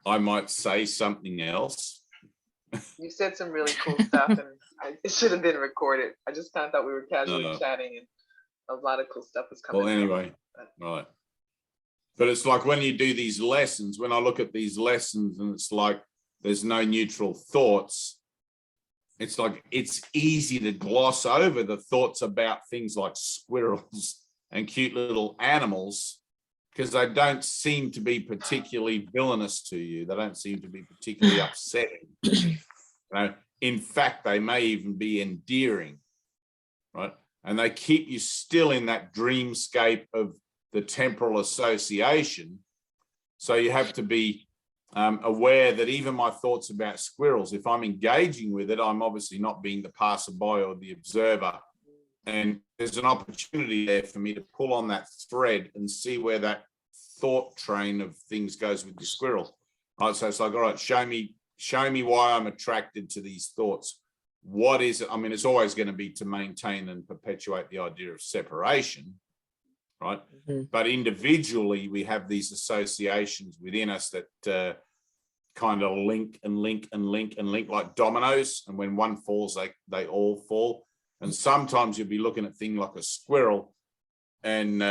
I might say something else. You said some really cool stuff, and it should have been recorded. I just kind of thought we were casually chatting, and a lot of cool stuff was coming. Well, anyway, right. But it's like when you do these lessons, when I look at these lessons and it's like there's no neutral thoughts, it's like it's easy to gloss over the thoughts about things like squirrels and cute little animals because they don't seem to be particularly villainous to you. They don't seem to be particularly upsetting. In fact, they may even be endearing, right? And they keep you still in that dreamscape of the temporal association. So you have to be aware that even my thoughts about squirrels, if I'm engaging with it, I'm obviously not being the passerby or the observer. And there's an opportunity there for me to pull on that thread and see where that thought train of things goes with the squirrel. Right, so it's like, all right, show me why I'm attracted to these thoughts. What is it? I mean, it's always going to be to maintain and perpetuate the idea of separation, right? Mm-hmm. But individually, we have these associations within us that kind of link and link and link and link like dominoes. And when one falls, they all fall. And sometimes you'll be looking at things like a squirrel and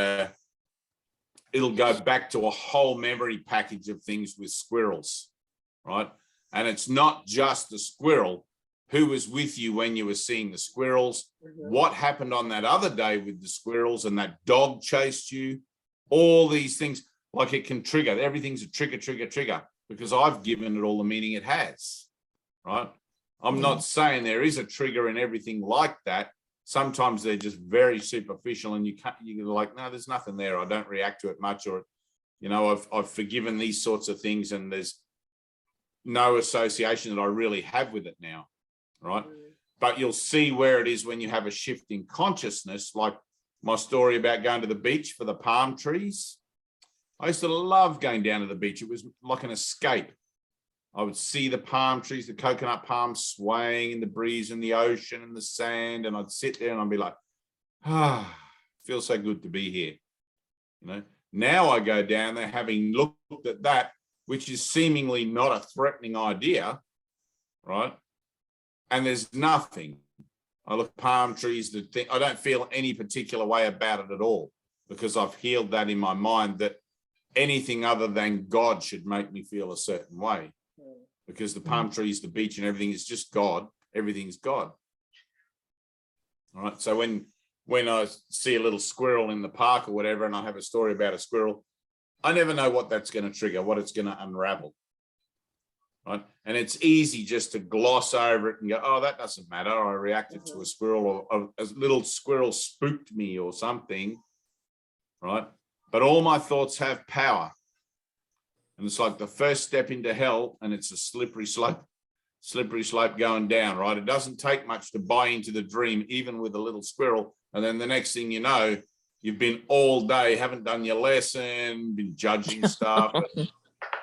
it'll go back to a whole memory package of things with squirrels, right? And it's not just the squirrel. Who was with you when you were seeing the squirrels? Mm-hmm. What happened on that other day with the squirrels and that dog chased you? All these things, like it can trigger. Everything's a trigger, because I've given it all the meaning it has, right? I'm not saying there is a trigger in everything like that. Sometimes they're just very superficial and you're like, no, there's nothing there. I don't react to it much, or, you know, I've forgiven these sorts of things and there's no association that I really have with it now, right? But you'll see where it is when you have a shift in consciousness, like my story about going to the beach for the palm trees. I used to love going down to the beach. It was like an escape. I would see the palm trees, the coconut palms swaying in the breeze and the ocean and the sand. And I'd sit there and I'd be like, feels so good to be here. You know, now I go down there having looked at that, which is seemingly not a threatening idea, right? And there's nothing. I look at palm trees, I don't feel any particular way about it at all, because I've healed that in my mind that anything other than God should make me feel a certain way. Because the palm trees, the beach and everything is just God. Everything's God. All right. So when I see a little squirrel in the park or whatever, and I have a story about a squirrel, I never know what that's going to trigger, what it's going to unravel. Right. And it's easy just to gloss over it and go, oh, that doesn't matter. I reacted to a squirrel, or a little squirrel spooked me or something. Right. But all my thoughts have power. And it's like the first step into hell, and it's a slippery slope going down, right? It doesn't take much to buy into the dream, even with a little squirrel. And then the next thing you know, you've been all day, haven't done your lesson, been judging stuff.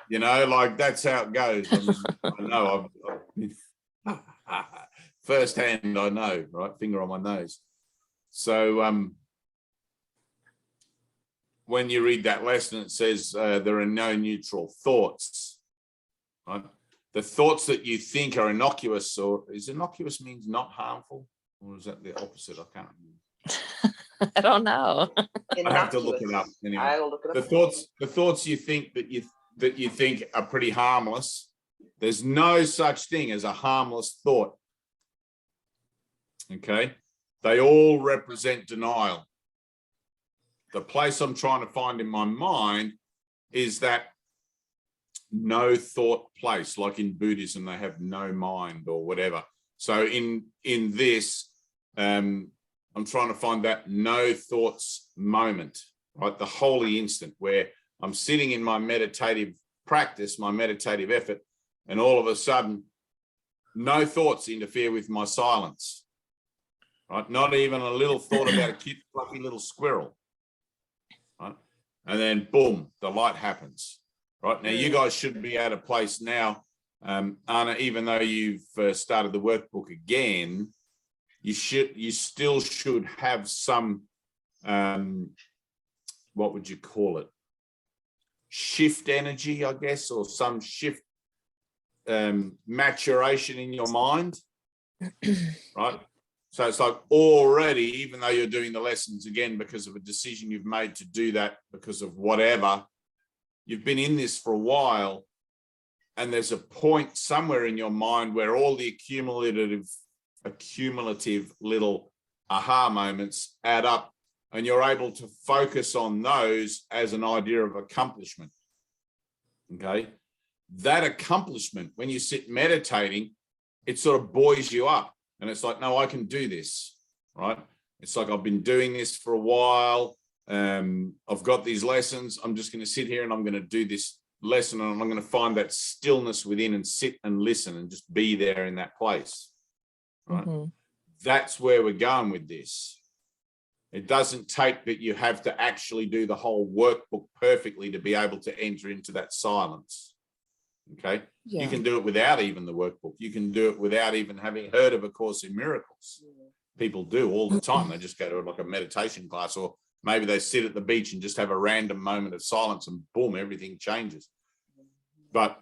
You know, like that's how it goes. I know, firsthand, I know, right? Finger on my nose. So, when you read that lesson, it says there are no neutral thoughts, right? The thoughts that you think are innocuous, or is innocuous means not harmful, or is that the opposite? I can't remember. I don't know. I have to look it up anyway. I will look it up. The thoughts you think that you think are pretty harmless. There's no such thing as a harmless thought. Okay, they all represent denial. The place I'm trying to find in my mind is that no thought place, like in Buddhism, they have no mind or whatever. So in this, I'm trying to find that no thoughts moment, right? The holy instant where I'm sitting in my meditative practice, my meditative effort, and all of a sudden, no thoughts interfere with my silence, right? Not even a little thought about a cute, fluffy little squirrel. Right? And then boom, the light happens. Right now, you guys should be at a place now, Anna. Even though you've started the workbook again, you still should have some what would you call it? Shift energy, I guess, or some shift maturation in your mind, right? So it's like already, even though you're doing the lessons again because of a decision you've made to do that because of whatever, you've been in this for a while, and there's a point somewhere in your mind where all the accumulative little aha moments add up, and you're able to focus on those as an idea of accomplishment. Okay. That accomplishment, when you sit meditating, it sort of buoys you up, and it's like, no, I can do this, right? It's like, I've been doing this for a while. I've got these lessons. I'm just going to sit here and I'm going to do this lesson, and I'm going to find that stillness within and sit and listen and just be there in that place, right? Mm-hmm. That's where we're going with this. It doesn't take that you have to actually do the whole workbook perfectly to be able to enter into that silence. Okay. Yeah. You can do it without even the workbook. You can do it without even having heard of A Course in Miracles. People do all the time. They just go to like a meditation class, or maybe they sit at the beach and just have a random moment of silence, and boom, everything changes. But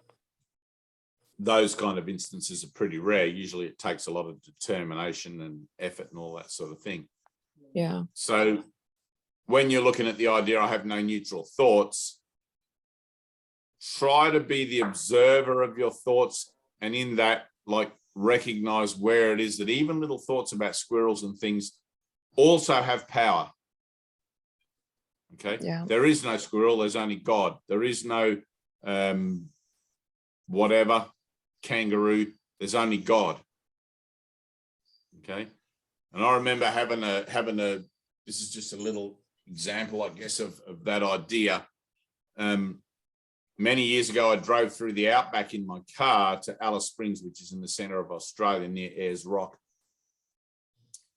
those kind of instances are pretty rare. Usually it takes a lot of determination and effort and all that sort of thing. Yeah. So when you're looking at the idea, I have no neutral thoughts, try to be the observer of your thoughts, and in that, like, recognize where it is that even little thoughts about squirrels and things also have power. Okay. Yeah. There is no squirrel. There's only God. There is no whatever kangaroo. There's only God. Okay. And I remember having a, this is just a little example, I guess, of that idea. Many years ago, I drove through the outback in my car to Alice Springs, which is in the center of Australia near Ayers Rock.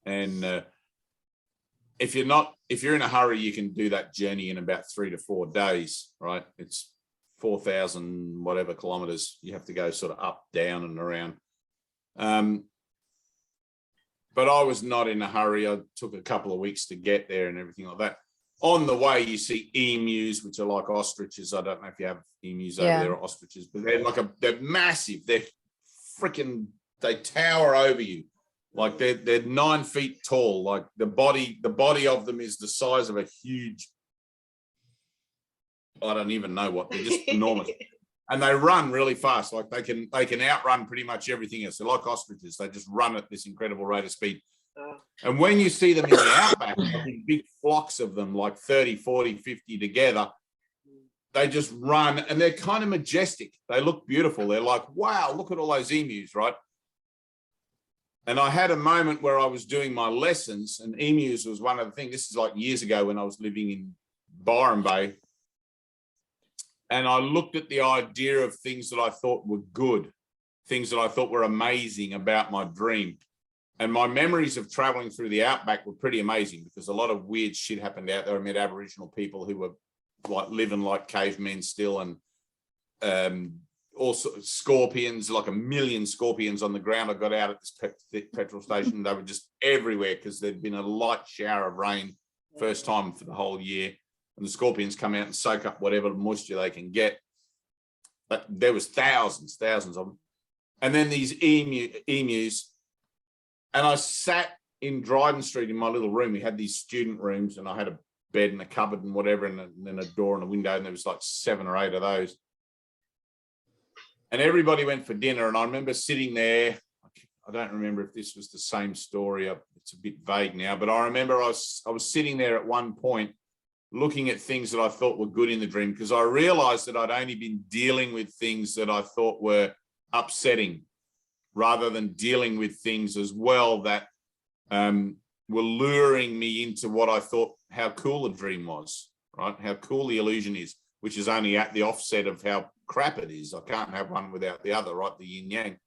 And if you're in a hurry, you can do that journey in about 3 to 4 days, right? It's 4,000 whatever kilometers. You have to go sort of up, down and around. But I was not in a hurry. I took a couple of weeks to get there and everything like that. On the way, you see emus, which are like ostriches. I don't know if you have emus over there or ostriches, but they're massive. They're freaking, they tower over you. Like they're 9 feet tall. Like the body of them is the size of a huge, I don't even know what, they're just enormous. And they run really fast. Like they can outrun pretty much everything else. They're like ostriches. They just run at this incredible rate of speed. And when you see them in the outback, like in big flocks of them, like 30, 40, 50 together, they just run, and they're kind of majestic. They look beautiful. They're like, wow, look at all those emus, right? And I had a moment where I was doing my lessons, and emus was one of the things. This is like years ago when I was living in Byron Bay. And I looked at the idea of things that I thought were good, things that I thought were amazing about my dream. And my memories of traveling through the outback were pretty amazing, because a lot of weird shit happened out there. I met Aboriginal people who were like living like cavemen still, and also scorpions, like 1 million scorpions on the ground. I got out at this petrol station. They were just everywhere because there'd been a light shower of rain, first time for the whole year. And the scorpions come out and soak up whatever moisture they can get. But there was thousands of them. And then these emus. And I sat in Dryden Street in my little room. We had these student rooms, and I had a bed and a cupboard and whatever, and then a door and a window, and there was like 7 or 8 of those. And everybody went for dinner, and I remember sitting there. I don't remember if this was the same story. It's a bit vague now, but I remember I was sitting there at one point looking at things that I thought were good in the dream, because I realized that I'd only been dealing with things that I thought were upsetting, rather than dealing with things as well that were luring me into what I thought how cool a dream was, right? How cool the illusion is, which is only at the offset of how crap it is. I can't have one without the other, right? The yin yang.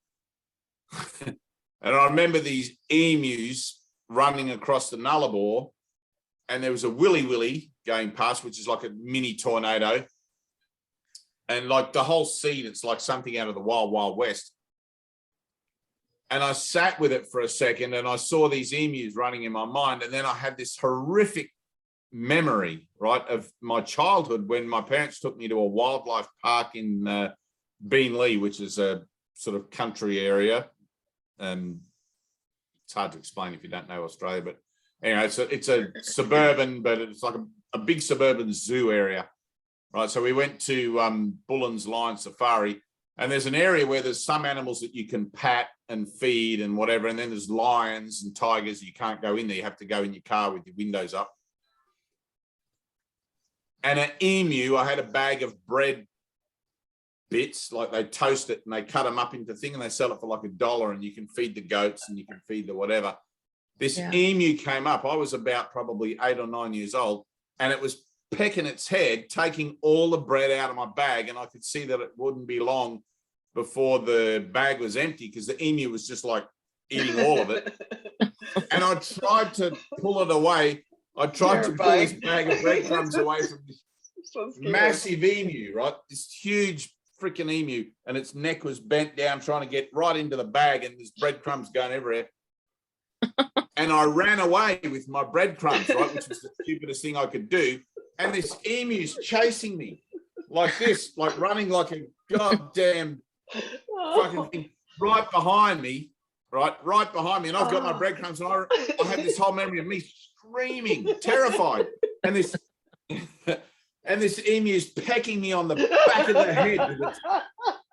And I remember these emus running across the Nullarbor, and there was a willy going past, which is like a mini tornado. And like the whole scene, it's like something out of the Wild Wild West. And I sat with it for a second, and I saw these emus running in my mind. And then I had this horrific memory, right, of my childhood when my parents took me to a wildlife park in Beenleigh, which is a sort of country area. It's hard to explain if you don't know Australia, but anyway, it's a suburban, but it's like a big suburban zoo area, right? So we went to Bullen's Lion Safari, and there's an area where there's some animals that you can pat and feed and whatever, and then there's lions and tigers. You can't go in there. You have to go in your car with your windows up. And an emu, I had a bag of bread bits, like they toast it and they cut them up into thing and they sell it for like $1, and you can feed the goats and you can feed the whatever. This emu came up. I was about probably 8 or 9 years old, and it was pecking its head, taking all the bread out of my bag, and I could see that it wouldn't be long before the bag was empty because the emu was just like eating all of it. And I tried to pull it away. I tried to pull this bag of breadcrumbs away from this massive emu, right? This huge freaking emu, and its neck was bent down trying to get right into the bag, and there's breadcrumbs going everywhere. And I ran away with my breadcrumbs, right, which was the stupidest thing I could do. And this emu's chasing me like this, like running like a goddamn fucking thing right behind me, right behind me. And I've got my breadcrumbs, and I have this whole memory of me screaming, terrified. And this emu is pecking me on the back of the head with its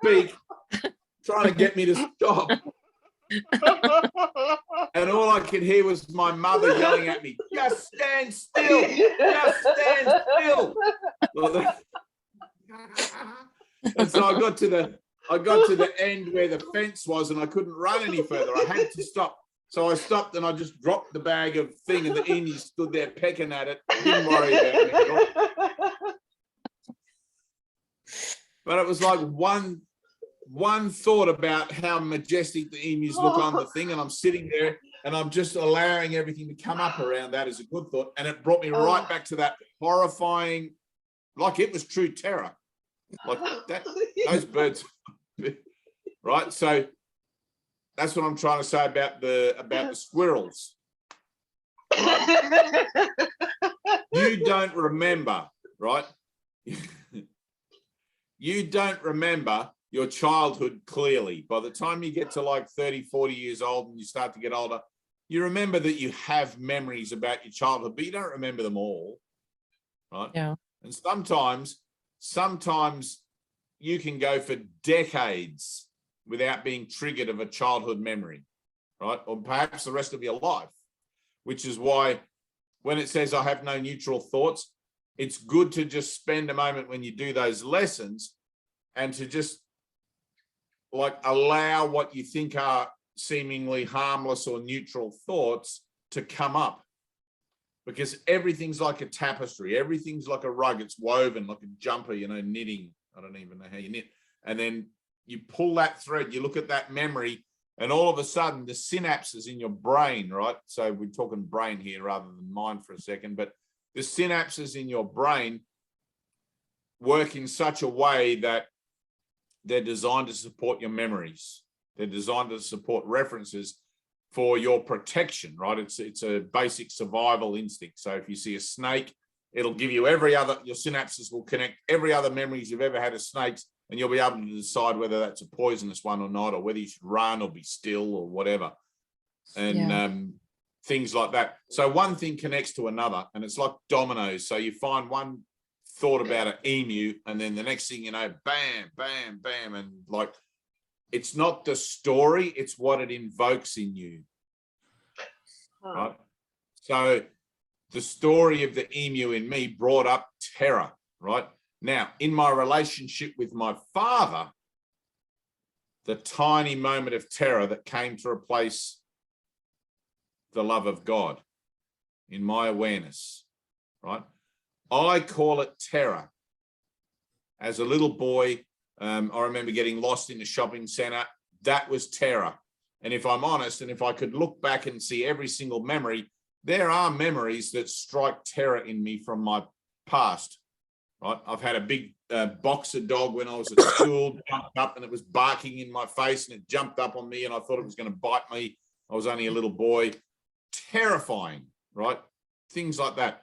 beak, trying to get me to stop. And all I could hear was my mother yelling at me, "Just stand still, just stand still." And so I got to the end where the fence was, and I couldn't run any further. I had to stop. So I stopped and I just dropped the bag of thing, and the emu stood there pecking at it. Didn't worry about me. But it was like one thought about how majestic the emus look on the thing, and I'm sitting there and I'm just allowing everything to come up around that as a good thought. And it brought me right back to that horrifying, like it was true terror. Like that, those birds, right? So that's what I'm trying to say about the squirrels. Right? You don't remember, right? You don't remember your childhood clearly. By the time you get to like 30, 40 years old and you start to get older, you remember that you have memories about your childhood, but you don't remember them all, right? Yeah. And sometimes you can go for decades without being triggered of a childhood memory, right? Or perhaps the rest of your life, which is why when it says I have no neutral thoughts, it's good to just spend a moment when you do those lessons and to just like allow what you think are seemingly harmless or neutral thoughts to come up, because everything's like a tapestry. Everything's like a rug. It's woven like a jumper, you know, knitting. I don't even know how you knit. And then you pull that thread, you look at that memory, and all of a sudden the synapses in your brain, right? So we're talking brain here rather than mind for a second, but the synapses in your brain work in such a way that they're designed to support your memories. They're designed to support references for your protection, right? It's a basic survival instinct. So if you see a snake, it'll give you your synapses will connect every other memories you've ever had of snakes, and you'll be able to decide whether that's a poisonous one or not, or whether you should run or be still or whatever. And things like that. So one thing connects to another, and it's like dominoes. So you find one thought about an emu, and then the next thing you know, bam, bam, bam. And like, it's not the story, it's what it invokes in you. Right? So the story of the emu in me brought up terror, right? Now, in my relationship with my father, the tiny moment of terror that came to replace the love of God in my awareness, right? I call it terror. As a little boy, I remember getting lost in the shopping center. That was terror. And if I'm honest, and if I could look back and see every single memory, there are memories that strike terror in me from my past, right? I've had a big boxer dog when I was at school, jumped up and it was barking in my face, and it jumped up on me and I thought it was going to bite me. I was only a little boy. Terrifying, right? Things like that.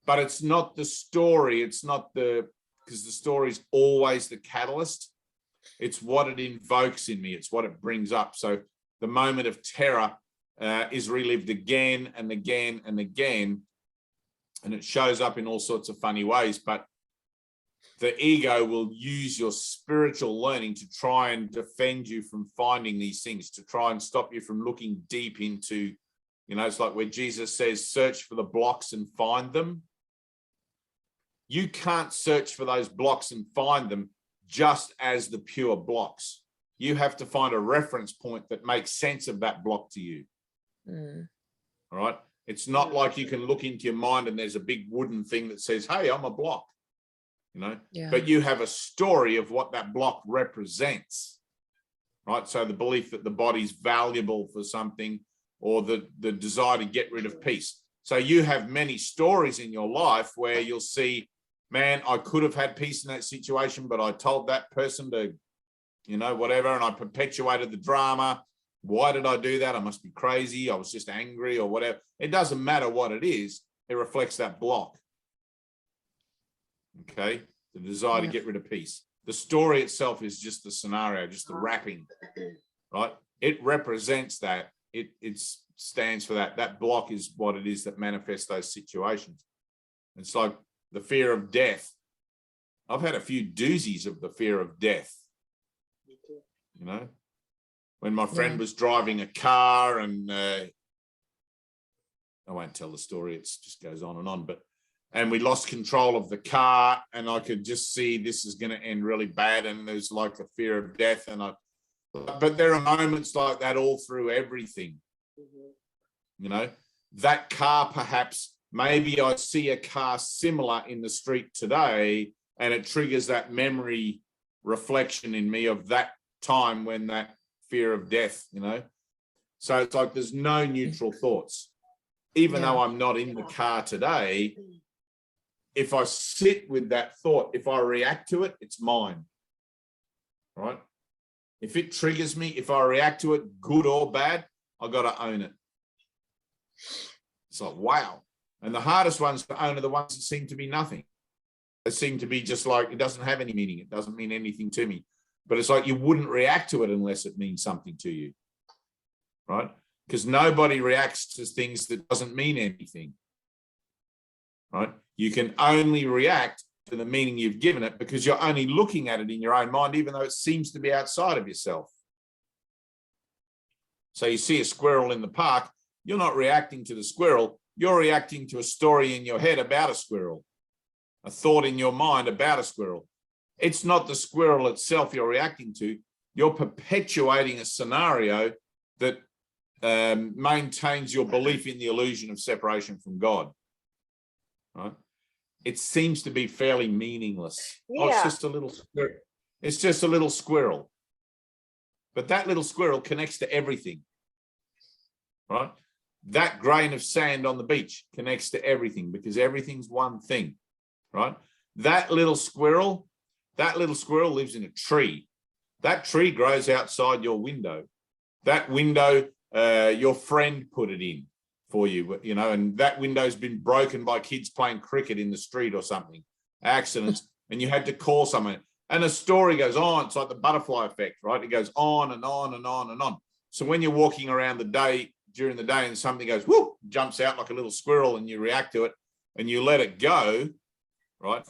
but it's not the story. It's not because the story is always the catalyst. It's what it invokes in me. It's what it brings up. So the moment of terror is relived again and again and again, and it shows up in all sorts of funny ways. But the ego will use your spiritual learning to try and defend you from finding these things, to try and stop you from looking deep into, it's like where Jesus says, search for the blocks and find them. You can't search for those blocks and find them just as the pure blocks. You have to find a reference point that makes sense of that block to you. All right. It's not like you can look into your mind and there's a big wooden thing that says, hey, I'm a block, but you have a story of what that block represents, right? So the belief that the body's valuable for something, or the desire to get rid of peace. So you have many stories in your life where you'll see, man, I could have had peace in that situation, but I told that person to, whatever, and I perpetuated the drama. Why did I do that? I must be crazy. I was just angry or whatever. It doesn't matter what it is. It reflects that block. Okay. The desire to get rid of peace. The story itself is just the scenario, just the wrapping, right? It represents that. It stands for that. That block is what it is that manifests those situations. It's like the fear of death. I've had a few doozies of the fear of death. When my friend was driving a car, and I won't tell the story, it just goes on, and we lost control of the car, and I could just see this is going to end really bad, and there's like the fear of death, but there are moments like that all through everything. That car, perhaps, maybe I see a car similar in the street today, and it triggers that memory reflection in me of that time when that fear of death, So it's like there's no neutral thoughts. Even though I'm not in the car today, if I sit with that thought, if I react to it, it's mine, right? If it triggers me, if I react to it, good or bad, I got to own it. It's like, wow. And the hardest ones to own are the ones that seem to be nothing. They seem to be just like, it doesn't have any meaning. It doesn't mean anything to me. But it's like you wouldn't react to it unless it means something to you, right? Because nobody reacts to things that doesn't mean anything, right? You can only react to the meaning you've given it because you're only looking at it in your own mind, even though it seems to be outside of yourself. So you see a squirrel in the park, you're not reacting to the squirrel, you're reacting to a story in your head about a squirrel, a thought in your mind about a squirrel. It's not the squirrel itself you're reacting to. You're perpetuating a scenario that maintains your belief in the illusion of separation from God. Right? It seems to be fairly meaningless. Oh, it's just a little squirrel. It's just a little squirrel. But that little squirrel connects to everything. Right? That grain of sand on the beach connects to everything because everything's one thing. Right? That little squirrel lives in a tree. That tree grows outside your window. That window, your friend put it in for you, and that window's been broken by kids playing cricket in the street or something, accidents, and you had to call someone. And the story goes on. It's like the butterfly effect, right? It goes on and on and on and on. So when you're walking around during the day and something goes, whoop, jumps out like a little squirrel and you react to it and you let it go, right?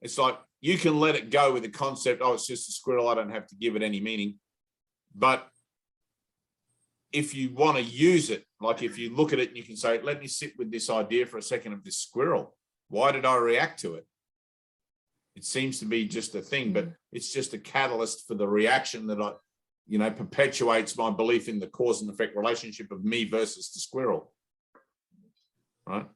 It's like, you can let it go with the concept, oh, it's just a squirrel, I don't have to give it any meaning. But if you want to use it, like if you look at it and you can say, let me sit with this idea for a second of this squirrel. Why did I react to it? It seems to be just a thing, but it's just a catalyst for the reaction that perpetuates my belief in the cause and effect relationship of me versus the squirrel, right?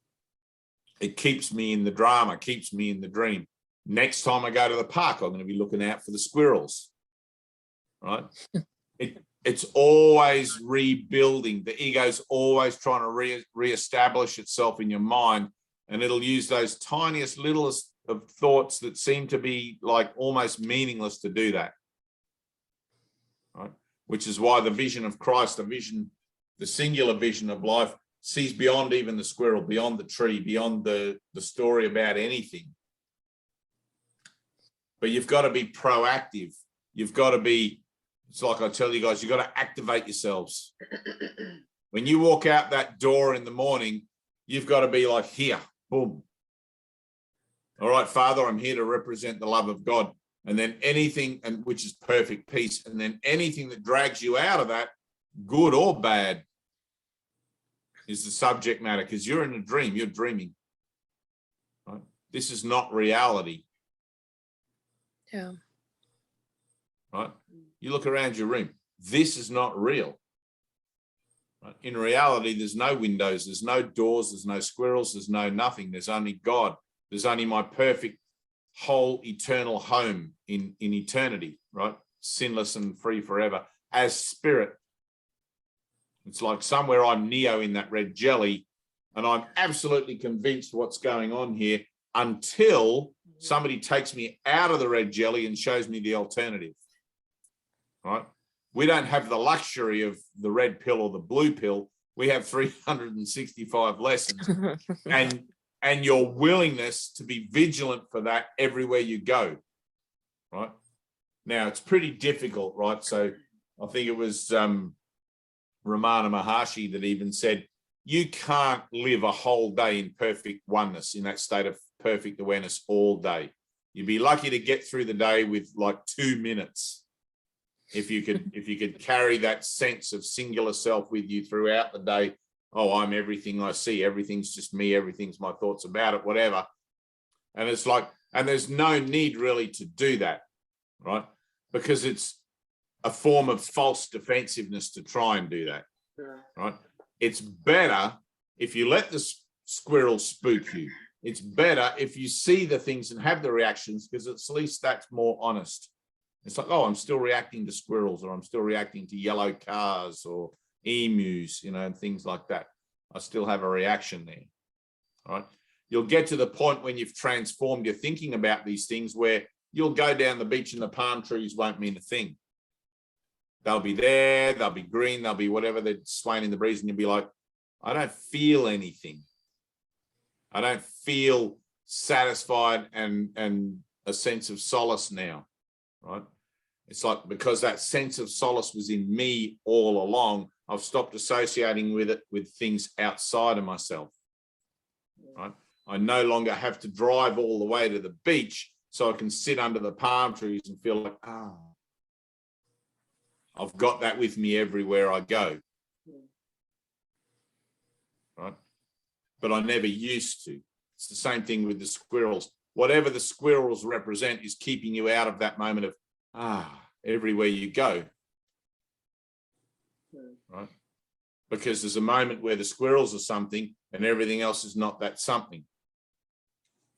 It keeps me in the drama, keeps me in the dream. Next time I go to the park, I'm going to be looking out for the squirrels, right? It's always rebuilding. The ego's always trying to reestablish itself in your mind, and it'll use those tiniest, littlest of thoughts that seem to be like almost meaningless to do that, right? Which is why the vision of Christ, the singular vision of life, sees beyond even the squirrel, beyond the tree, beyond the story about anything. But you've got to be proactive. You've got to be, it's like I tell you guys, you've got to activate yourselves. When you walk out that door in the morning, you've got to be like, here, boom. All right, Father, I'm here to represent the love of God. And then anything, and which is perfect peace. And then anything that drags you out of that, good or bad, is the subject matter, because you're in a dream, you're dreaming. Right? This is not reality. Yeah. Right? You look around your room, this is not real. Right? In reality, there's no windows, there's no doors, there's no squirrels, there's no nothing. There's only God. There's only my perfect whole eternal home in eternity, right? Sinless and free forever as spirit. It's like somewhere I'm Neo in that red jelly, and I'm absolutely convinced what's going on here until somebody takes me out of the red jelly and shows me the alternative, right? We don't have the luxury of the red pill or the blue pill. We have 365 lessons and your willingness to be vigilant for that everywhere you go, right? Now, it's pretty difficult, right? So I think it was Ramana Maharshi that even said, you can't live a whole day in perfect oneness, in that state of perfect awareness all day. You'd be lucky to get through the day with like 2 minutes. If you could carry that sense of singular self with you throughout the day. Oh, I'm everything I see. Everything's just me. Everything's my thoughts about it, whatever. And it's like, and there's no need really to do that, right? Because it's a form of false defensiveness to try and do that, right? It's better if you let the squirrel spook you. It's better if you see the things and have the reactions, because at least that's more honest. It's like, oh, I'm still reacting to squirrels, or I'm still reacting to yellow cars or emus, you know, and things like that. I still have a reaction there, right? You'll get to the point when you've transformed your thinking about these things where you'll go down the beach and the palm trees won't mean a thing. They'll be there, they'll be green, they'll be whatever, they're swaying in the breeze, and you'll be like, I don't feel anything. I don't feel satisfied and a sense of solace now, right? It's like, because that sense of solace was in me all along, I've stopped associating with it with things outside of myself, right? I no longer have to drive all the way to the beach so I can sit under the palm trees and feel like, I've got that with me everywhere I go, right? But I never used to. It's the same thing with the squirrels. Whatever the squirrels represent is keeping you out of that moment of, everywhere you go, right? Because there's a moment where the squirrels are something and everything else is not that something.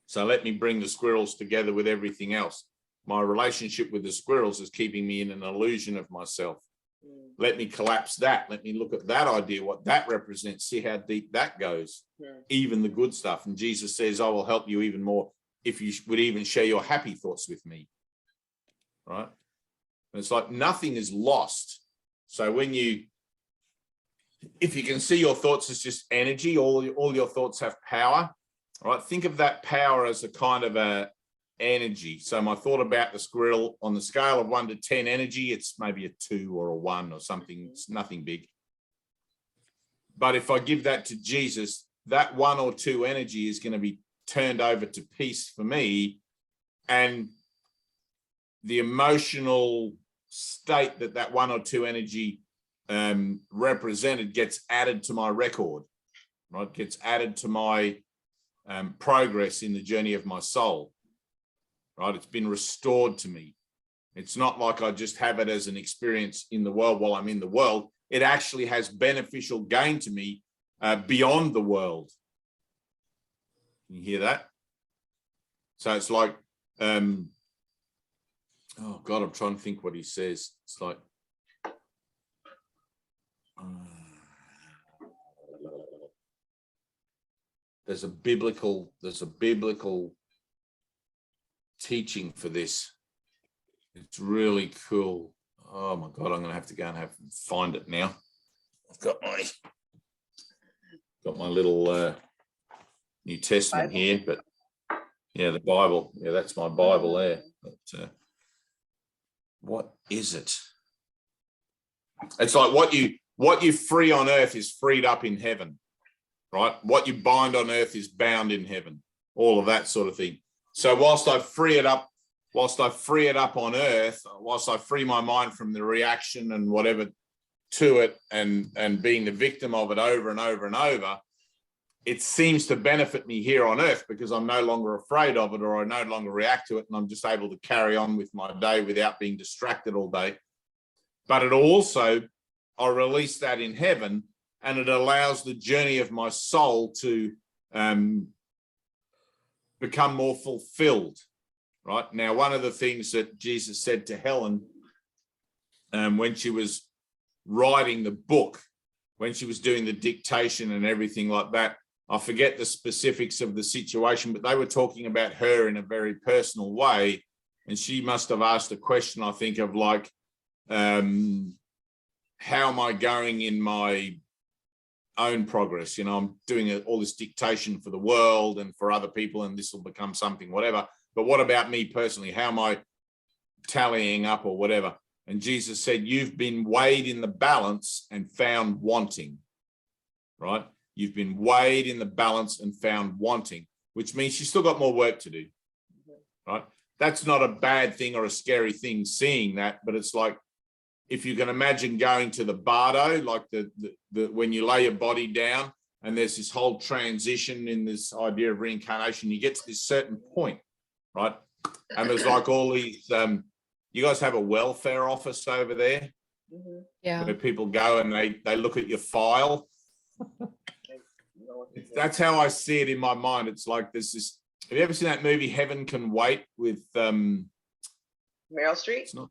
So let me bring the squirrels together with everything else. My relationship with the squirrels is keeping me in an illusion of myself. Let me collapse that. Let me look at that idea, what that represents, see how deep that goes, even the good stuff. And Jesus says, I will help you even more if you would even share your happy thoughts with me, right? And it's like nothing is lost. So when if you can see your thoughts as just energy, all your thoughts have power, right? Think of that power as a kind of a energy. So my thought about the squirrel, on the scale of 1 to 10 energy, it's maybe a 2 or a 1 or something. It's nothing big. But if I give that to Jesus, that 1 or 2 energy is going to be turned over to peace for me, and the emotional state that 1 or 2 energy represented gets added to my record, right? Gets added to my progress in the journey of my soul, right? It's been restored to me. It's not like I just have it as an experience in the world while I'm in the world. It actually has beneficial gain to me beyond the world. Can you hear that? So it's like, oh God, I'm trying to think what he says. It's like, there's a biblical teaching for this. It's really cool. Oh my God, I'm going to have to go and find it now. I've got my Got my little New Testament Bible? here, but yeah, the Bible. Yeah, that's my Bible there. But what is it? It's like what you free on earth is freed up in heaven, right? What you bind on earth is bound in heaven. All of that sort of thing. So whilst I free it up on earth, whilst I free my mind from the reaction and whatever to it and being the victim of it over and over and over, it seems to benefit me here on earth because I'm no longer afraid of it, or I no longer react to it, and I'm just able to carry on with my day without being distracted all day. But it also, I release that in heaven, and it allows the journey of my soul to become more fulfilled, right? Now, one of the things that Jesus said to Helen when she was writing the book, when she was doing the dictation and everything like that, I forget the specifics of the situation, but they were talking about her in a very personal way. And she must have asked a question, I think, of like, how am I going in my own progress? You know, I'm doing all this dictation for the world and for other people, and this will become something, whatever. But what about me personally? How am I tallying up or whatever? And Jesus said, you've been weighed in the balance and found wanting, right? You've been weighed in the balance and found wanting, which means you've still got more work to do, right? That's not a bad thing or a scary thing seeing that, but it's like, if you can imagine going to the bardo, like the when you lay your body down and there's this whole transition in this idea of reincarnation, you get to this certain point, right? And there's like all these, you guys have a welfare office over there? Yeah. Where people go and they look at your file. That's how I see it in my mind. It's like there's this, have you ever seen that movie Heaven Can Wait with Meryl Streep? It's not,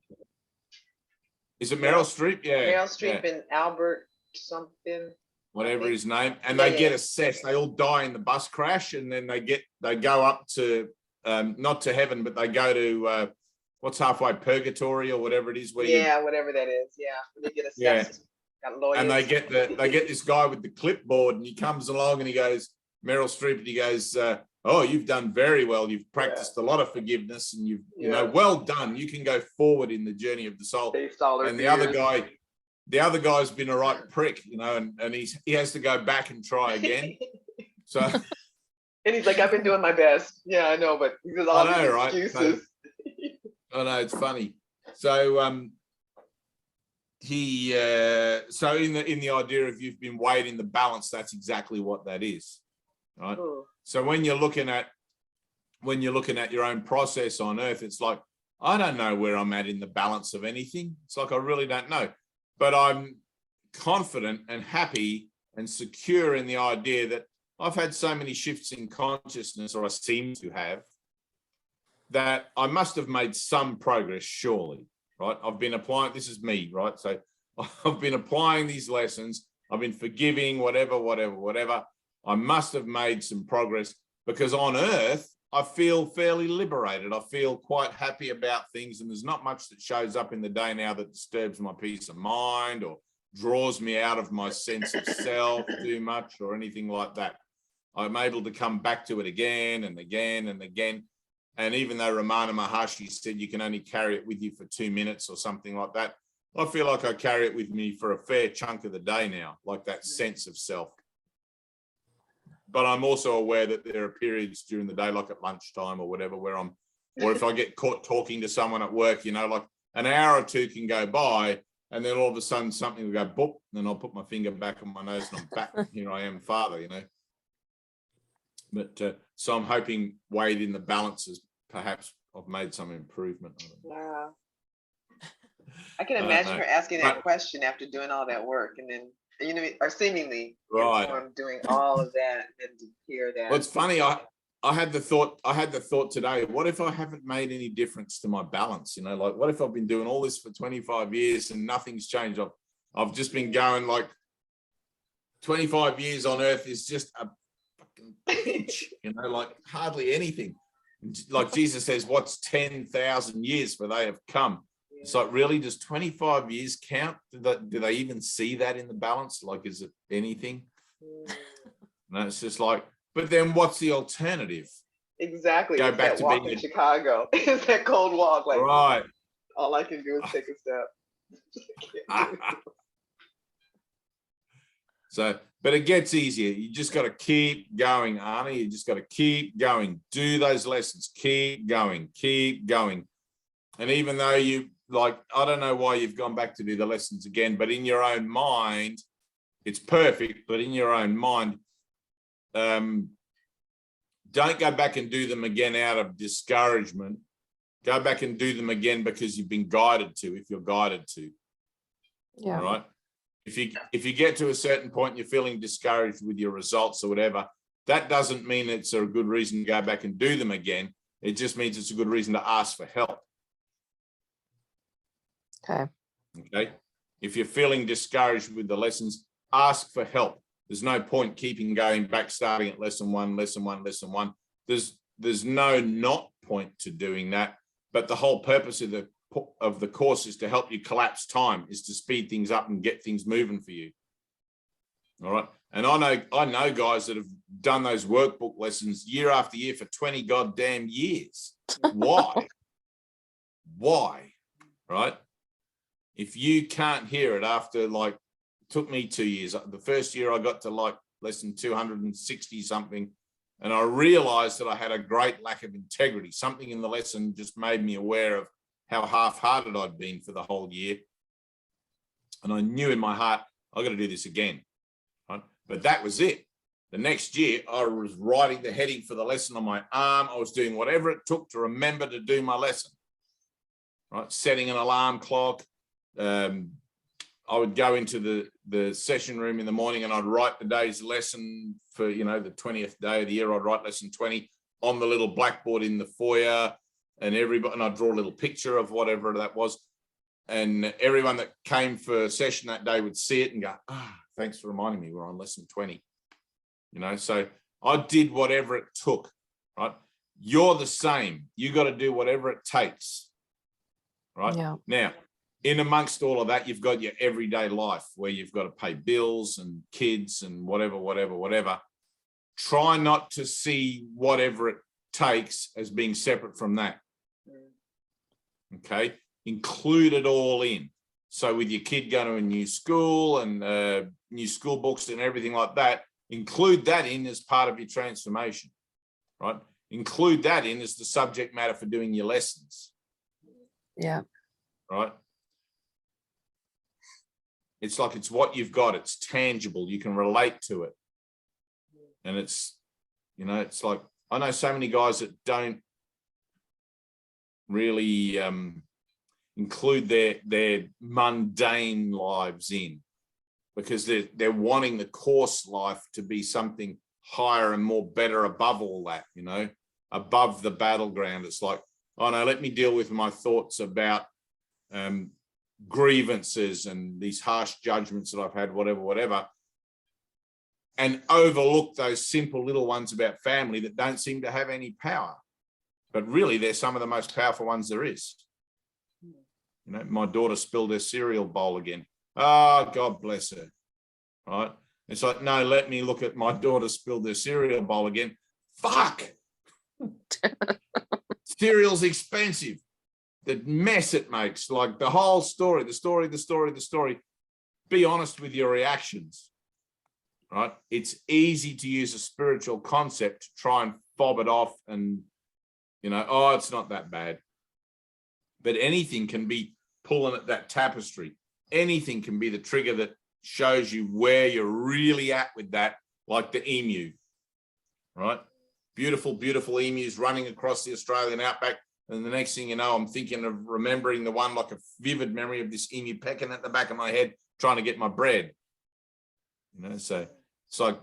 is it Meryl Streep? Yeah. Meryl Streep and Albert something. Whatever his name. And Yeah, they get assessed. They all die in the bus crash, and then they go up to not to heaven, but they go to what's halfway, purgatory or whatever it is, where whatever that is. Yeah. They get assessed. Got lawyers. And they get this guy with the clipboard, and he comes along and he goes, Meryl Streep, and he goes, oh, you've done very well. You've practiced a lot of forgiveness, and you know, well done. You can go forward in the journey of the soul. And the other guy's been a right prick, you know, and he has to go back and try again. So, and he's like, I've been doing my best. Yeah, I know, but because all these excuses. I know, it's funny. So so in the idea of you've been weighed in the balance, that's exactly what that is, right? Ooh. So when you're looking at your own process on earth, it's like, I don't know where I'm at in the balance of anything. It's like, I really don't know, but I'm confident and happy and secure in the idea that I've had so many shifts in consciousness, or I seem to have, that I must have made some progress, surely, right? I've been applying, this is me, right? So I've been applying these lessons. I've been forgiving, whatever. I must have made some progress, because on earth, I feel fairly liberated. I feel quite happy about things, and there's not much that shows up in the day now that disturbs my peace of mind or draws me out of my sense of self too much or anything like that. I'm able to come back to it again and again and again. And even though Ramana Maharshi said you can only carry it with you for 2 minutes or something like that, I feel like I carry it with me for a fair chunk of the day now, like that sense of self. But I'm also aware that there are periods during the day, like at lunchtime or whatever, or if I get caught talking to someone at work, you know, like an hour or two can go by, and then all of a sudden something will go boop, and then I'll put my finger back on my nose and I'm back. Here I am, Father, you know. But so I'm hoping weighed in the balances, perhaps I've made some improvement. Wow. I can imagine her asking that question after doing all that work, and then, you know, or seemingly doing all of that, and to hear that. Well, it's funny. I had the thought today, what if I haven't made any difference to my balance? You know, like, what if I've been doing all this for 25 years and nothing's changed? I've just been going, like, 25 years on earth is just a fucking pinch, you know, like hardly anything. Like Jesus says, what's 10,000 years, for they have come. It's like, really, does 25 years count? Do they even see that in the balance? Like, is it anything? And it's just like, but then what's the alternative? Exactly. Go it's back that to walk being in Chicago. It's that cold walk. Like, right. all I can do is take a step. So, but it gets easier. You just got to keep going, Arnie. You just got to keep going. Do those lessons. Keep going. Keep going. And even though you, like, I don't know why you've gone back to do the lessons again, but in your own mind, it's perfect. But in your own mind, don't go back and do them again out of discouragement. Go back and do them again because you've been guided to, if you're guided to. Yeah. All right. If you get to a certain point, you're feeling discouraged with your results or whatever, that doesn't mean it's a good reason to go back and do them again. It just means it's a good reason to ask for help. Okay. Okay. If you're feeling discouraged with the lessons, ask for help. There's no point keeping going back, starting at lesson one. There's no not point to doing that. But the whole purpose of the course is to help you collapse time, is to speed things up and get things moving for you. All right. And I know guys that have done those workbook lessons year after year for 20 goddamn years. Why? Why? Right? If you can't hear it after, like, it took me 2 years. The first year I got to like lesson 260 something. And I realized that I had a great lack of integrity. Something in the lesson just made me aware of how half-hearted I'd been for the whole year. And I knew in my heart, I've got to do this again. Right? But that was it. The next year, I was writing the heading for the lesson on my arm. I was doing whatever it took to remember to do my lesson. Right? Setting an alarm clock. I would go into the session room in the morning and I'd write the day's lesson for, you know, the 20th day of the year. I'd write lesson 20 on the little blackboard in the foyer, and I'd draw a little picture of whatever that was. And everyone that came for a session that day would see it and go, thanks for reminding me we're on lesson 20. You know, so I did whatever it took, right? You're the same. You got to do whatever it takes, right? Yeah. Now, in amongst all of that, you've got your everyday life where you've got to pay bills and kids and whatever. Try not to see whatever it takes as being separate from that. Okay. Include it all in. So with your kid going to a new school and new school books and everything like that, include that in as part of your transformation, right? Include that in as the subject matter for doing your lessons. Yeah. Right. It's like, it's what you've got. It's tangible. You can relate to it. And it's, you know, it's like, I know so many guys that don't really include their mundane lives in, because they're wanting the course life to be something higher and more better above all that, you know, above the battleground. It's like, oh no, let me deal with my thoughts about grievances and these harsh judgments that I've had, whatever, and overlook those simple little ones about family that don't seem to have any power. But really, they're some of the most powerful ones there is. You know, my daughter spilled her cereal bowl again. Oh, God bless her. Right? It's like, no, let me look at my daughter spilled their cereal bowl again. Fuck. Cereal's expensive. The mess it makes, like the whole story, the story. Be honest with your reactions, right? It's easy to use a spiritual concept to try and fob it off and, you know, oh, it's not that bad. But anything can be pulling at that tapestry. Anything can be the trigger that shows you where you're really at with that, like the emu, right? Beautiful, beautiful emus running across the Australian outback. And the next thing you know, I'm thinking of remembering the one, like a vivid memory of this emu pecking at the back of my head, trying to get my bread. You know, so it's like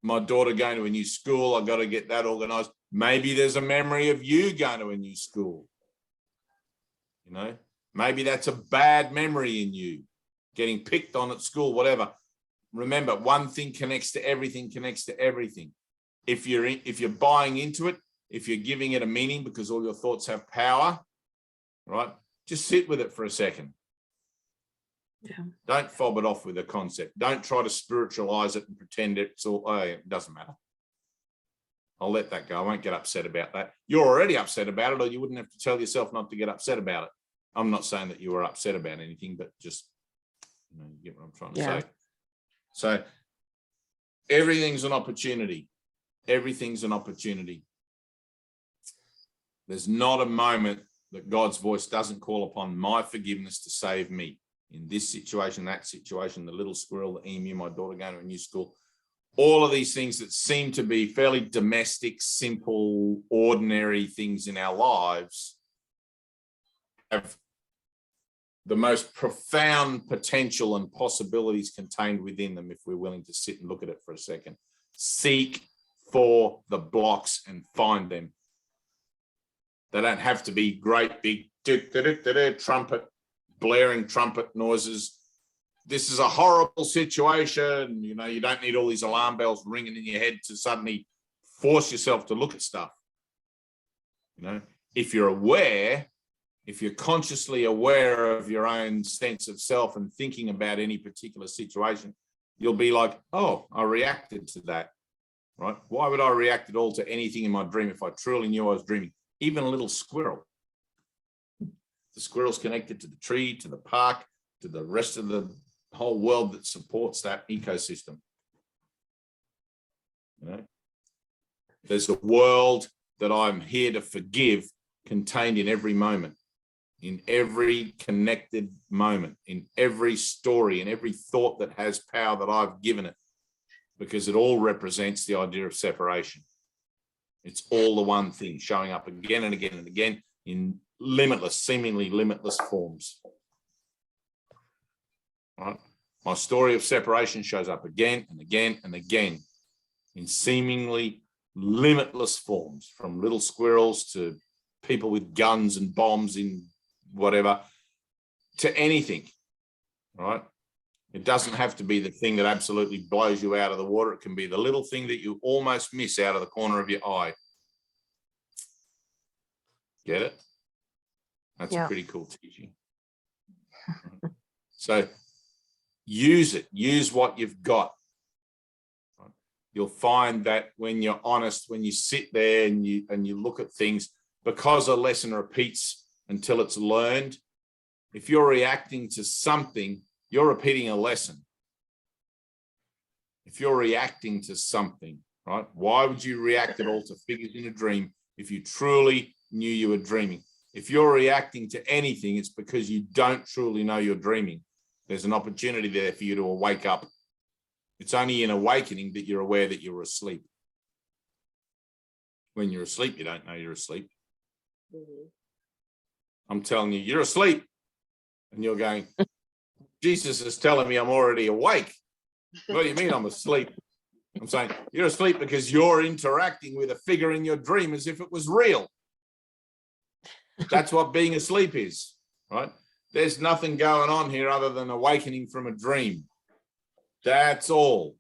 my daughter going to a new school. I've got to get that organized. Maybe there's a memory of you going to a new school. You know, maybe that's a bad memory in you, getting picked on at school, whatever. Remember, one thing connects to everything, If you're buying into it, if you're giving it a meaning because all your thoughts have power, right? Just sit with it for a second. Yeah. Don't fob it off with a concept. Don't try to spiritualize it and pretend it's all, oh, it doesn't matter. I'll let that go. I won't get upset about that. You're already upset about it, or you wouldn't have to tell yourself not to get upset about it. I'm not saying that you were upset about anything, but just, you know, you get what I'm trying to say. So everything's an opportunity. Everything's an opportunity. There's not a moment that God's voice doesn't call upon my forgiveness to save me. In this situation, that situation, the little squirrel, the emu, my daughter going to a new school, all of these things that seem to be fairly domestic, simple, ordinary things in our lives have the most profound potential and possibilities contained within them if we're willing to sit and look at it for a second. Seek for the blocks and find them. They don't have to be great big trumpet, blaring trumpet noises. This is a horrible situation. You know, you don't need all these alarm bells ringing in your head to suddenly force yourself to look at stuff. You know, if you're aware, if you're consciously aware of your own sense of self and thinking about any particular situation, you'll be like, oh, I reacted to that, right? Why would I react at all to anything in my dream if I truly knew I was dreaming? Even a little squirrel. The squirrel's connected to the tree, to the park, to the rest of the whole world that supports that ecosystem. You know, there's a world that I'm here to forgive contained in every moment, in every connected moment, in every story, in every thought that has power that I've given it, because it all represents the idea of separation. It's all the one thing showing up again and again and again in limitless, seemingly limitless forms. Right? My story of separation shows up again and again and again in seemingly limitless forms, from little squirrels to people with guns and bombs in whatever, to anything, right? It doesn't have to be the thing that absolutely blows you out of the water. It can be the little thing that you almost miss out of the corner of your eye. Get it? That's a pretty cool teaching. So use it. Use what you've got. You'll find that when you're honest, when you sit there and you look at things, because a lesson repeats until it's learned, if you're reacting to something, you're repeating a lesson. If you're reacting to something, right? Why would you react at all to figures in a dream if you truly knew you were dreaming? If you're reacting to anything, it's because you don't truly know you're dreaming. There's an opportunity there for you to wake up. It's only in awakening that you're aware that you're asleep. When you're asleep, you don't know you're asleep. Mm-hmm. I'm telling you, you're asleep. And you're going, Jesus is telling me I'm already awake. What do you mean I'm asleep? I'm saying you're asleep because you're interacting with a figure in your dream as if it was real. That's what being asleep is, right? There's nothing going on here other than awakening from a dream. That's all.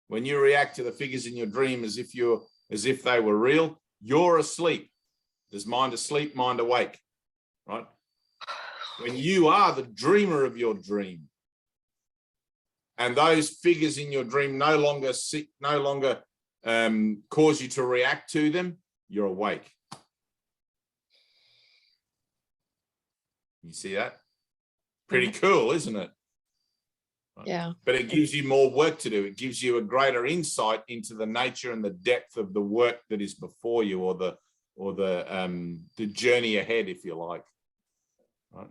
When you react to the figures in your dream as if they were real, you're asleep. There's mind asleep, mind awake, right? When you are the dreamer of your dream, and those figures in your dream no longer cause you to react to them, you're awake. You see that? Pretty cool, isn't it? Yeah. But it gives you more work to do. It gives you a greater insight into the nature and the depth of the work that is before you, or the journey ahead, if you like. Right?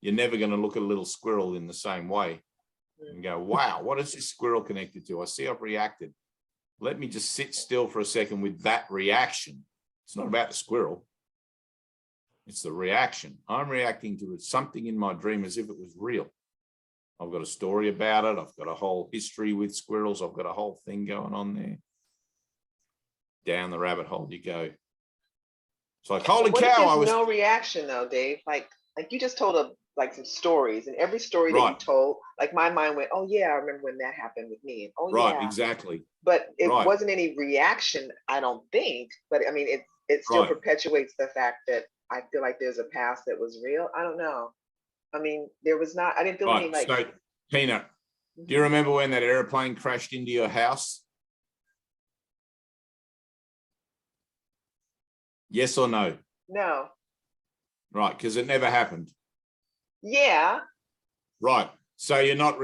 You're never going to look at a little squirrel in the same way and go, wow, what is this squirrel connected to? I see I've reacted. Let me just sit still for a second with that reaction. It's not about the squirrel. It's the reaction. I'm reacting to something in my dream as if it was real. I've got a story about it. I've got a whole history with squirrels. I've got a whole thing going on there. Down the rabbit hole you go. It's like, holy cow! I was no reaction though, Dave. Like you just told some stories, and every story that you told, like my mind went, oh yeah, I remember when that happened with me. And, oh right, yeah, exactly. But it wasn't any reaction, I don't think. But I mean, it still perpetuates the fact that I feel like there's a past that was real. I don't know. I mean, there was not, I didn't feel any like. So, Tina, do you remember when that airplane crashed into your house? Yes or no? No. Right, because it never happened. Yeah. Right. So you're not,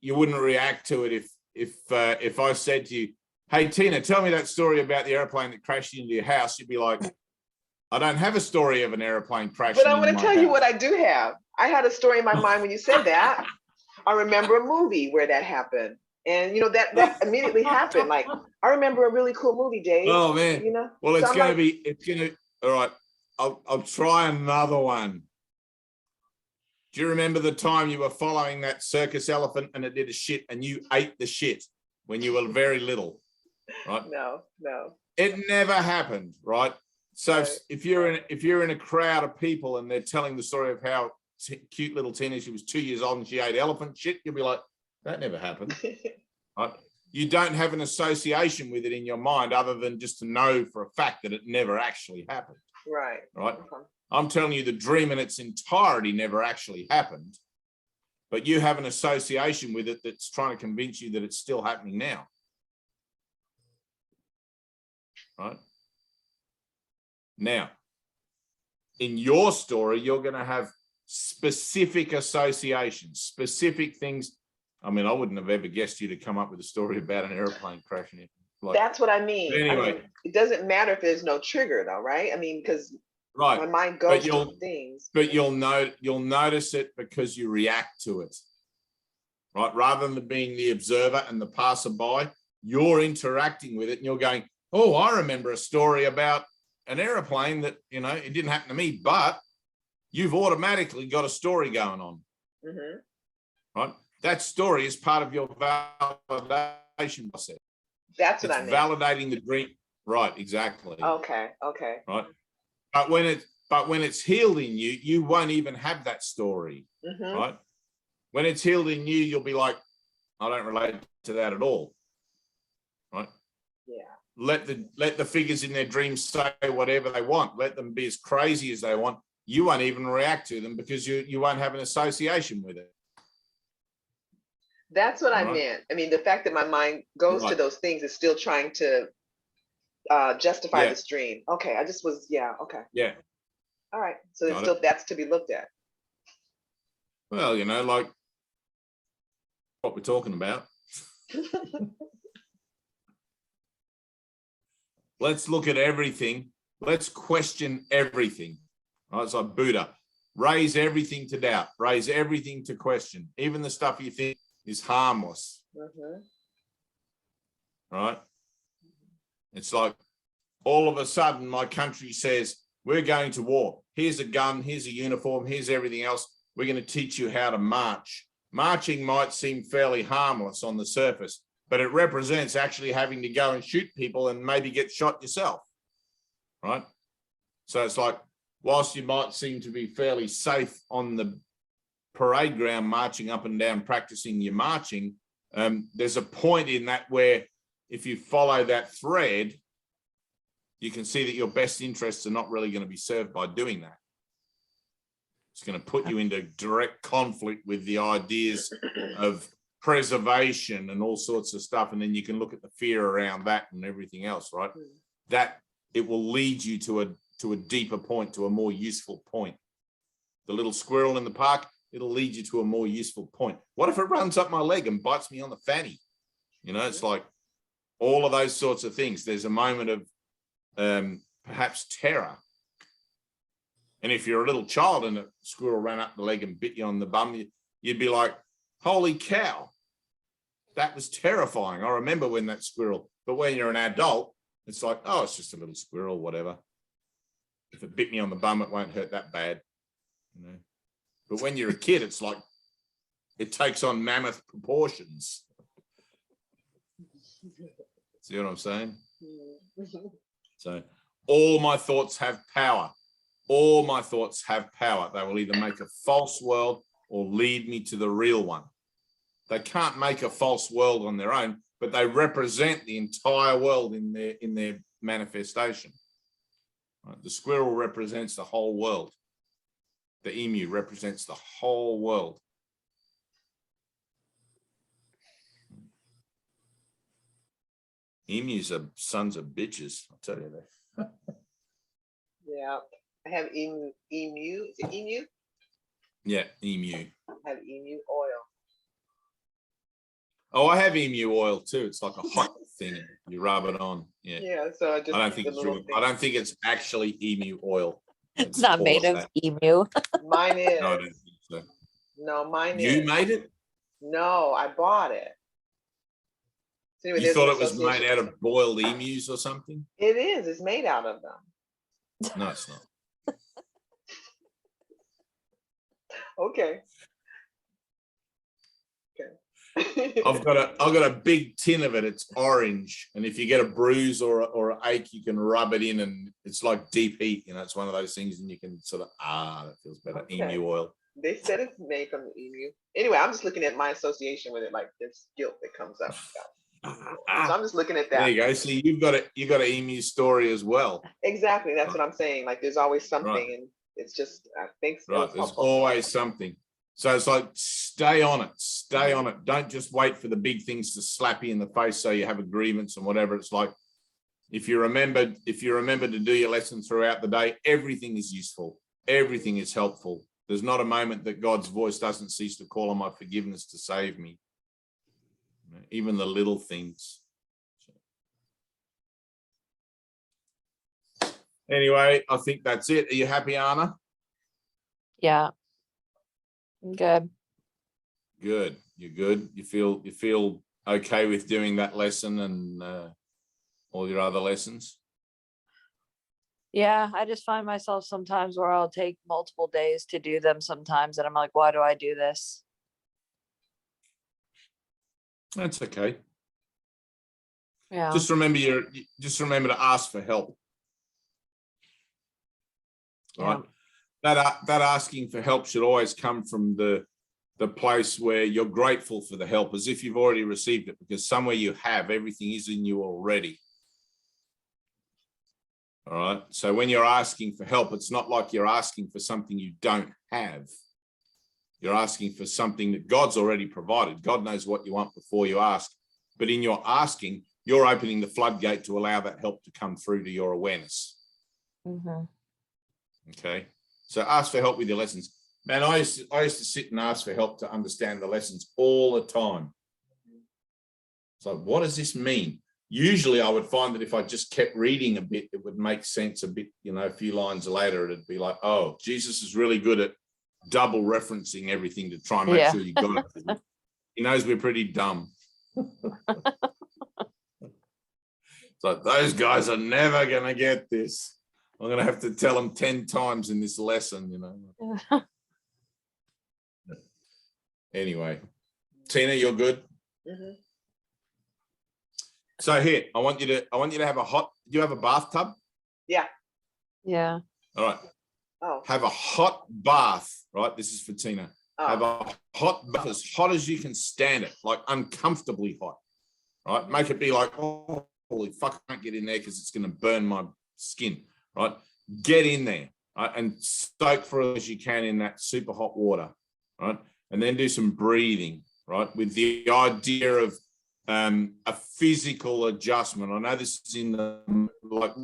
you wouldn't react to it if I said to you, hey, Tina, tell me that story about the airplane that crashed into your house. You'd be like, I don't have a story of an airplane crashing. But I want to tell you what I do have. I had a story in my mind when you said that. I remember a movie where that happened. And, you know, that immediately happened. Like, I remember a really cool movie, Dave. Oh, man. You know? Well, it's so going to, all right, I'll try another one. Do you remember the time you were following that circus elephant and it did a shit and you ate the shit when you were very little? Right? No. It never happened, right? So right. if you're in a crowd of people and they're telling the story of how cute little Tina, she was 2 years old and she ate elephant shit, you'll be like, that never happened. Right? You don't have an association with it in your mind other than just to know for a fact that it never actually happened. Right. Right. Okay. I'm telling you the dream in its entirety never actually happened, but you have an association with it that's trying to convince you that it's still happening now. Right? Now, in your story, you're going to have specific associations, specific things. I mean, I wouldn't have ever guessed you to come up with a story about an airplane crashing. Like, that's what I mean. Anyway, I mean, it doesn't matter if there's no trigger, though, right? I mean, because right, my mind goes to things. But you'll notice it because you react to it, right? Rather than being the observer and the passerby, you're interacting with it, and you're going, "Oh, I remember a story about an airplane that, you know, it didn't happen to me, but." You've automatically got a story going on, right? That story is part of your validation process. That's what I mean. Validating the dream, right? Exactly. Okay. Right, but when it's healed in you, you won't even have that story, right? When it's healed in you, you'll be like, I don't relate to that at all, right? Yeah. Let the figures in their dreams say whatever they want. Let them be as crazy as they want. You won't even react to them because you won't have an association with it. That's what I meant. I mean, the fact that my mind goes to those things is still trying to justify this dream. Okay, I just was, okay. Yeah. All right, so it's still, that's to be looked at. Well, you know, like what we're talking about. Let's look at everything. Let's question everything. Right, it's like Buddha. Raise everything to doubt. Raise everything to question. Even the stuff you think is harmless. Right? It's like all of a sudden my country says, we're going to war. Here's a gun. Here's a uniform. Here's everything else. We're going to teach you how to march. Marching might seem fairly harmless on the surface, but it represents actually having to go and shoot people and maybe get shot yourself. Right? So it's like, whilst you might seem to be fairly safe on the parade ground, marching up and down, practicing your marching, there's a point in that where if you follow that thread, you can see that your best interests are not really going to be served by doing that. It's going to put you into direct conflict with the ideas of preservation and all sorts of stuff. And then you can look at the fear around that and everything else, right? That it will lead you to a deeper point, to a more useful point. The little squirrel in the park, it'll lead you to a more useful point. What if it runs up my leg and bites me on the fanny? You know, it's like all of those sorts of things. There's a moment of perhaps terror. And if you're a little child and a squirrel ran up the leg and bit you on the bum, you'd be like, holy cow, that was terrifying. I remember when that squirrel, but when you're an adult, it's like, oh, it's just a little squirrel, whatever. If it bit me on the bum, it won't hurt that bad. You know? But when you're a kid, it's like, it takes on mammoth proportions. See what I'm saying? So all my thoughts have power. All my thoughts have power. They will either make a false world or lead me to the real one. They can't make a false world on their own, but they represent the entire world in their manifestation. Right? The squirrel represents the whole world. The emu represents the whole world. Emus are sons of bitches, I'll tell you that. Yeah. I have emu. Is it emu? Yeah, emu. I have emu oil. Oh, I have emu oil too. It's like a hot thing. You rub it on. Yeah. Yeah, so I just I don't think it's real. I don't think it's actually emu oil. It's not call made it of that. emu. Mine is. No, I don't think so. No, mine You is. made it? No, I bought it. So anyway, You there's thought an it was made association. out of boiled emus or something? It is. It's made out of them. No, it's not. Okay. Okay. I've got a big tin of it. It's orange, and if you get a bruise or an ache, you can rub it in, and it's like deep heat. You know, it's one of those things, and you can sort of that feels better. Okay. Emu oil. They said it's made from the emu. Anyway, I'm just looking at my association with it, like this guilt that comes up. So I'm just looking at that. There you go. See, you got an emu story as well. Exactly. That's Right. what I'm saying. Like there's always something, Right. and it's just I think it Right. was There's helpful. always something. So it's like stay on it. Stay on it. Don't just wait for the big things to slap you in the face so you have a grievance and whatever. It's like if you remember to do your lesson throughout the day, everything is useful. Everything is helpful. There's not a moment that God's voice doesn't cease to call on my forgiveness to save me. Even the little things. Anyway, I think that's it. Are you happy, Anna? Yeah. I'm good. Good. You're good. You feel okay with doing that lesson and all your other lessons? Yeah, I just find myself sometimes where I'll take multiple days to do them sometimes, and I'm like, why do I do this? That's okay. Yeah. Just remember to ask for help. Right. That asking for help should always come from the place where you're grateful for the help, as if you've already received it, because somewhere you have, everything is in you already. All right. So when you're asking for help, it's not like you're asking for something you don't have. You're asking for something that God's already provided. God knows what you want before you ask. But in your asking, you're opening the floodgate to allow that help to come through to your awareness. Mm-hmm. Okay. So ask for help with your lessons. Man, I used to sit and ask for help to understand the lessons all the time. So what does this mean? Usually I would find that if I just kept reading a bit, it would make sense a bit, a few lines later, it'd be like, oh, Jesus is really good at double referencing everything to try and make sure you got it. He knows we're pretty dumb. So those guys are never going to get this. I'm going to have to tell them 10 times in this lesson, Anyway, Tina, you're good? Mm-hmm. So here, I want you to have do you have a bathtub? Yeah. Yeah. All right. Oh. Have a hot bath, right? This is for Tina. Oh. Have a hot bath as hot as you can stand it, like uncomfortably hot, right? Make it be like, oh, holy fuck, I can't get in there because it's going to burn my skin, right? Get in there, right? And soak for as you can in that super hot water, right? And then do some breathing, right? With the idea of a physical adjustment. I know this is in the,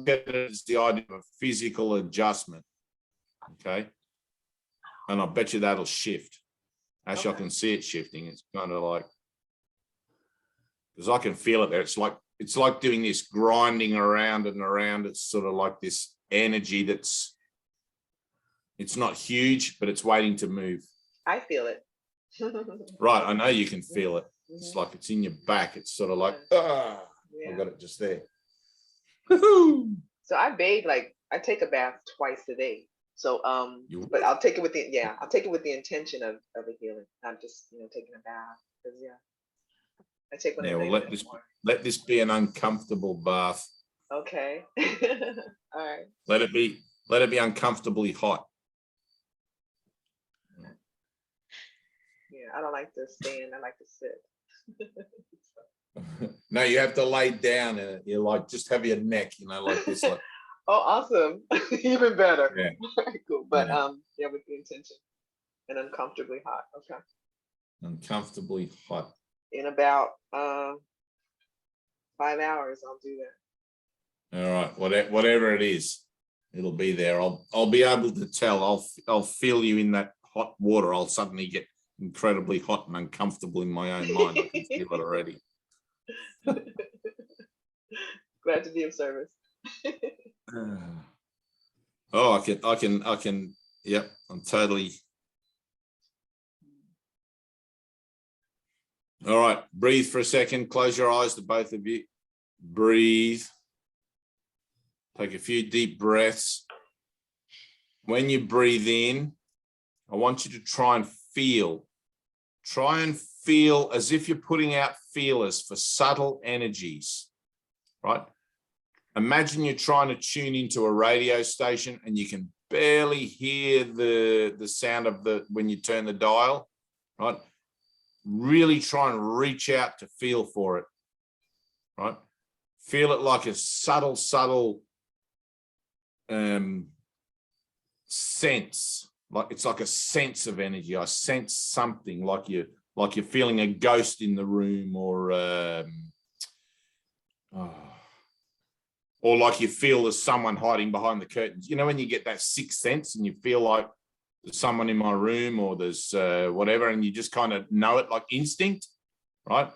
it's the idea of a physical adjustment, okay? And I bet you that'll shift. Actually, I can see it shifting. It's kind of like, because I can feel it there. It's like doing this grinding around and around. It's sort of like this energy it's not huge, but it's waiting to move. I feel it. Right, I know you can feel it. It's like it's in your back. It's sort of like, I've got it just there. So I bathe, I take a bath twice a day. So but I'll take it with the intention of a healing, not just taking a bath. Because I take one. Yeah, well, let this be an uncomfortable bath. Okay. All right. Let it be uncomfortably hot. Yeah, I don't like to stand. I like to sit. No, you have to lay down in it. You just have your neck, like this. Like, Oh, awesome. Even better. Yeah. Cool. But Yeah. yeah, with the intention. And uncomfortably hot. Okay. Uncomfortably hot. In about 5 hours, I'll do that. All right. Whatever it is, it'll be there. I'll be able to tell. I'll feel you in that hot water. I'll suddenly get incredibly hot and uncomfortable in my own mind. I can feel it already. Glad to be of service. Oh, I can. Yep, I'm totally. All right, breathe for a second. Close your eyes, the both of you. Breathe. Take a few deep breaths. When you breathe in, I want you to try and feel as if you're putting out feelers for subtle energies, right? Imagine you're trying to tune into a radio station and you can barely hear the sound of when you turn the dial, right? Really try and reach out to feel for it, right? Feel it like a subtle sense, like it's like a sense of energy. I sense something, like you're feeling a ghost in the room, or like you feel there's someone hiding behind the curtains. You know, when you get that sixth sense and you feel like there's someone in my room or there's whatever, and you just kind of know it like instinct, right?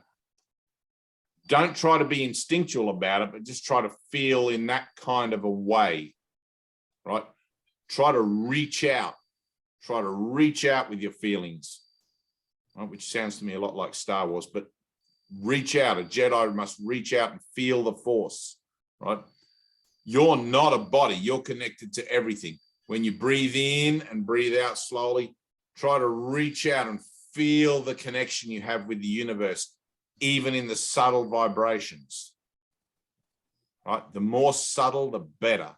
Don't try to be instinctual about it, but just try to feel in that kind of a way, right? Try to reach out with your feelings, right? Which sounds to me a lot like Star Wars, but reach out. A Jedi must reach out and feel the force, right? You're not a body. You're connected to everything. When you breathe in and breathe out slowly, try to reach out and feel the connection you have with the universe, even in the subtle vibrations, right? The more subtle, the better.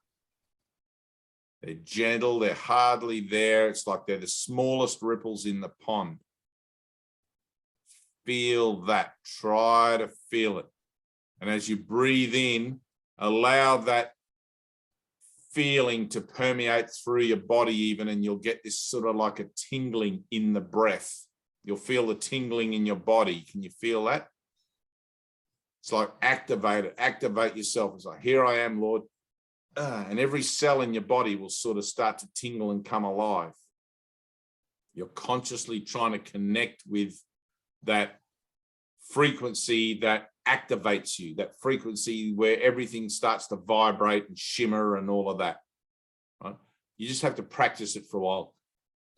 They're gentle. They're hardly there. It's like they're the smallest ripples in the pond. Feel that. Try to feel it. And as you breathe in, allow that feeling to permeate through your body even, and you'll get this sort of like a tingling in the breath. You'll feel the tingling in your body. Can you feel that? It's like activate it. Activate yourself. It's like, here I am, Lord. And every cell in your body will sort of start to tingle and come alive. You're consciously trying to connect with that frequency that activates you, that frequency where everything starts to vibrate and shimmer and all of that, right? You just have to practice it for a while.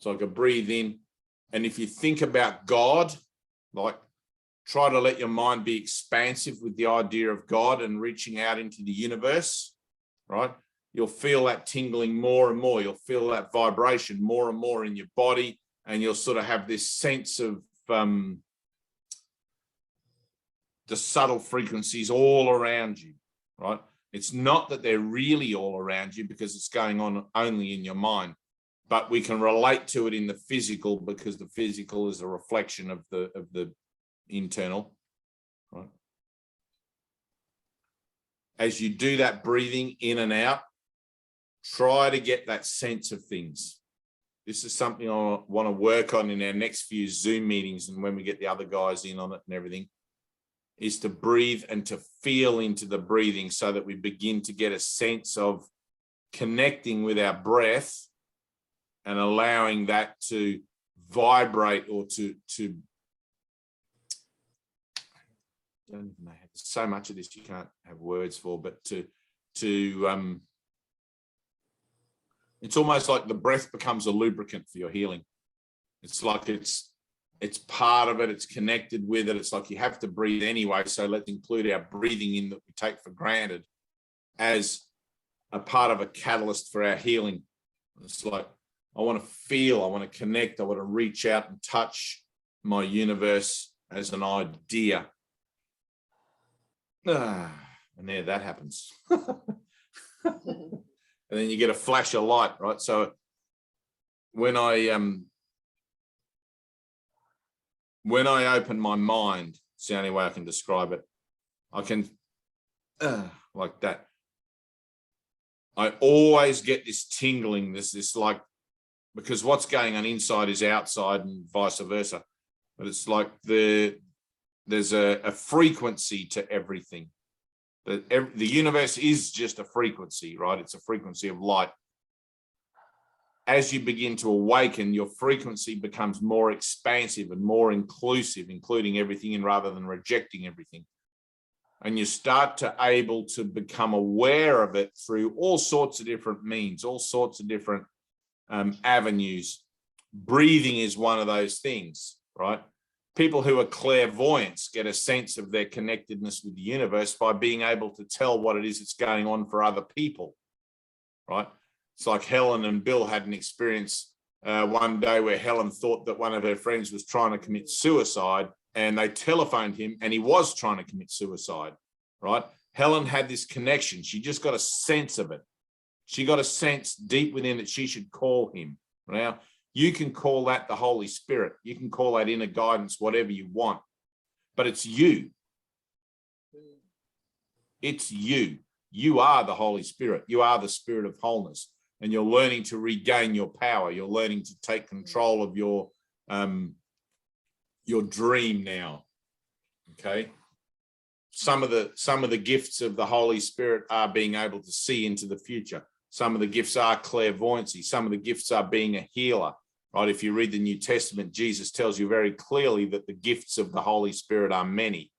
So I can breathe in. And if you think about God, like try to let your mind be expansive with the idea of God and reaching out into the universe, right? You'll feel that tingling more and more. You'll feel that vibration more and more in your body. And you'll sort of have this sense of the subtle frequencies all around you, right? It's not that they're really all around you because it's going on only in your mind, but we can relate to it in the physical because the physical is a reflection of the internal, right? As you do that breathing in and out, try to get that sense of things. This is something I want to work on in our next few Zoom meetings and when we get the other guys in on it and everything, is to breathe and to feel into the breathing so that we begin to get a sense of connecting with our breath and allowing that to vibrate or to I don't know, so much of this you can't have words for, but it's almost like the breath becomes a lubricant for your healing. It's like it's part of it. It's connected with it. It's like you have to breathe anyway. So let's include our breathing in that we take for granted as a part of a catalyst for our healing. It's like, I want to feel, I want to connect, I want to reach out and touch my universe as an idea. And there, that happens. And then you get a flash of light, right? So when I open my mind, it's the only way I can describe it. I can, like that. I always get this tingling, this like, because what's going on inside is outside and vice versa. But it's like there's a frequency to everything. The universe is just a frequency, right? It's a frequency of light. As you begin to awaken, your frequency becomes more expansive and more inclusive, including everything in rather than rejecting everything. And you start to able to become aware of it through all sorts of different means, all sorts of different avenues. Breathing is one of those things, right? People who are clairvoyants get a sense of their connectedness with the universe by being able to tell what it is that's going on for other people, right? It's like Helen and Bill had an experience one day where Helen thought that one of her friends was trying to commit suicide, and they telephoned him and he was trying to commit suicide, right? Helen had this connection. She just got a sense of it. She got a sense deep within that she should call him. Now, you can call that the Holy Spirit. You can call that inner guidance, whatever you want, but it's you. It's you. You are the Holy Spirit. You are the Spirit of wholeness, and you're learning to regain your power. You're learning to take control of your dream now. Okay. Some of the gifts of the Holy Spirit are being able to see into the future. Some of the gifts are clairvoyancy. Some of the gifts are being a healer, right? If you read the New Testament, Jesus tells you very clearly that the gifts of the Holy Spirit are many.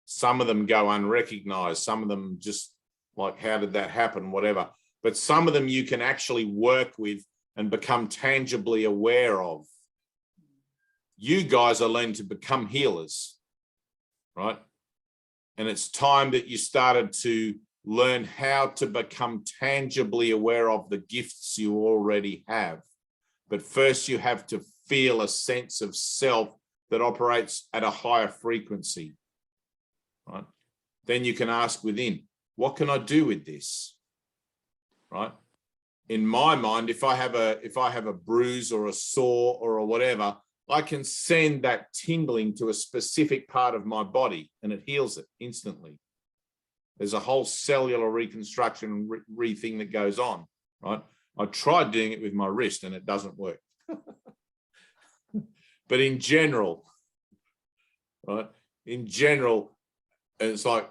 Some of them go unrecognized. Some of them just like, how did that happen? Whatever. But some of them you can actually work with and become tangibly aware of. You guys are learning to become healers, right? And it's time that you started to learn how to become tangibly aware of the gifts you already have. But first you have to feel a sense of self that operates at a higher frequency, right? Then you can ask within, what can I do with this, right? In my mind, if I have a bruise or a sore or a whatever, I can send that tingling to a specific part of my body and it heals it instantly. There's a whole cellular reconstruction thing that goes on, right? I tried doing it with my wrist and it doesn't work. But in general, right? In general, it's like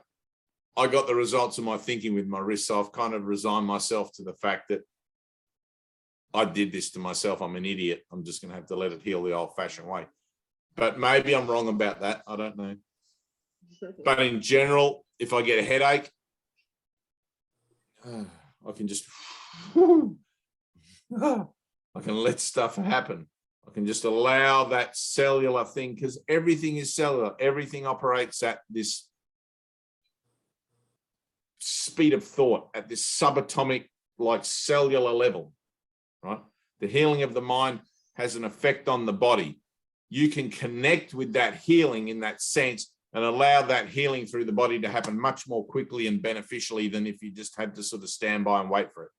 I got the results of my thinking with my wrist. So I've kind of resigned myself to the fact that I did this to myself. I'm an idiot. I'm just going to have to let it heal the old-fashioned way. But maybe I'm wrong about that. I don't know. But in general, if I get a headache, I can just, I can let stuff happen. I can just allow that cellular thing, because everything is cellular. Everything operates at this speed of thought, at this subatomic, like cellular level, right? The healing of the mind has an effect on the body. You can connect with that healing in that sense and allow that healing through the body to happen much more quickly and beneficially than if you just had to sort of stand by and wait for it,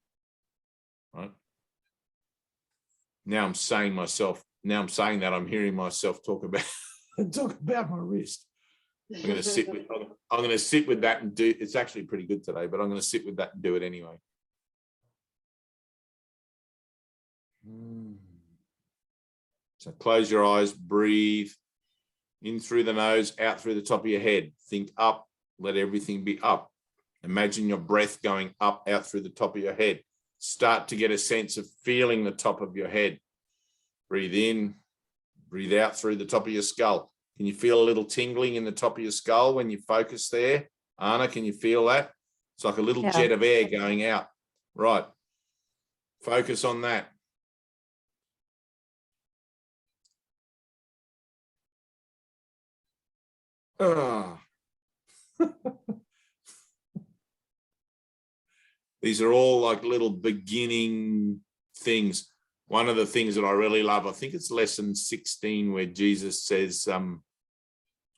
right? Now I'm saying that I'm hearing myself talk about my wrist. I'm going to sit with that and do, it's actually pretty good today, but I'm going to sit with that and do it anyway. So close your eyes, breathe in through the nose, out through the top of your head. Think up, let everything be up. Imagine your breath going up, out through the top of your head. Start to get a sense of feeling the top of your head. Breathe in, breathe out through the top of your skull. Can you feel a little tingling in the top of your skull when you focus there? Anna, can you feel that? It's like a little jet of air going out. Right. Focus on that. These are all like little beginning things. One of the things that I really love, I think it's lesson 16, where Jesus says,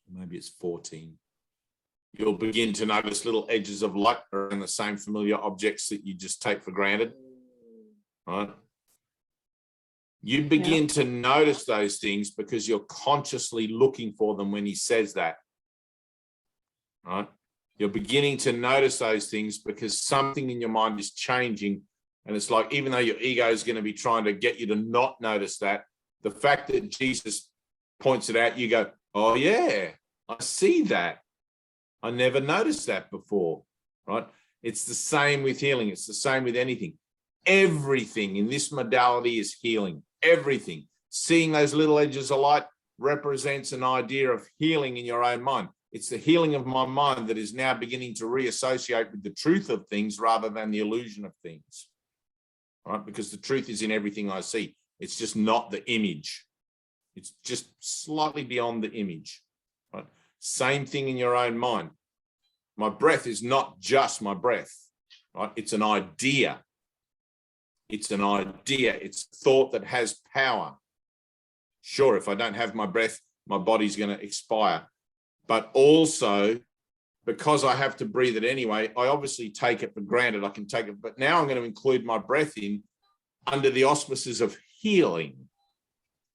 maybe it's 14, you'll begin to notice little edges of light around the same familiar objects that you just take for granted, right? You begin to notice those things because you're consciously looking for them when he says that, right? You're beginning to notice those things because something in your mind is changing. And it's like, even though your ego is going to be trying to get you to not notice that, the fact that Jesus points it out, you go, oh yeah, I see that. I never noticed that before, right? It's the same with healing. It's the same with anything. Everything in this modality is healing. Everything. Seeing those little edges of light represents an idea of healing in your own mind. It's the healing of my mind that is now beginning to reassociate with the truth of things rather than the illusion of things, right? Because the truth is in everything I see. It's just not the image. It's just slightly beyond the image, right? Same thing in your own mind. My breath is not just my breath, right? It's an idea. It's an idea. It's thought that has power. Sure, if I don't have my breath, my body's going to expire. But also, because I have to breathe it anyway, I obviously take it for granted. I can take it, but now I'm going to include my breath in under the auspices of healing,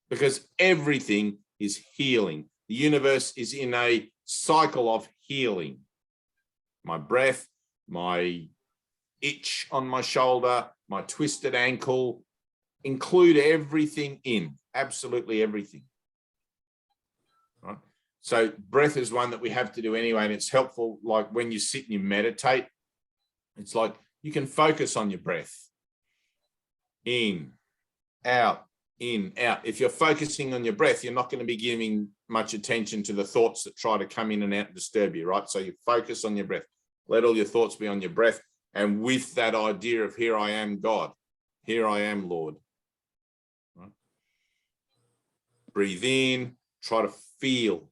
because everything is healing. The universe is in a cycle of healing. My breath, my itch on my shoulder, my twisted ankle, include everything in, absolutely everything. Right? So breath is one that we have to do anyway, and it's helpful. Like when you sit and you meditate, it's like you can focus on your breath. In, out, in, out. If you're focusing on your breath, you're not going to be giving much attention to the thoughts that try to come in and out and disturb you, right? So you focus on your breath. Let all your thoughts be on your breath. And with that idea of here I am, God, here I am, Lord. Right? Breathe in, try to feel.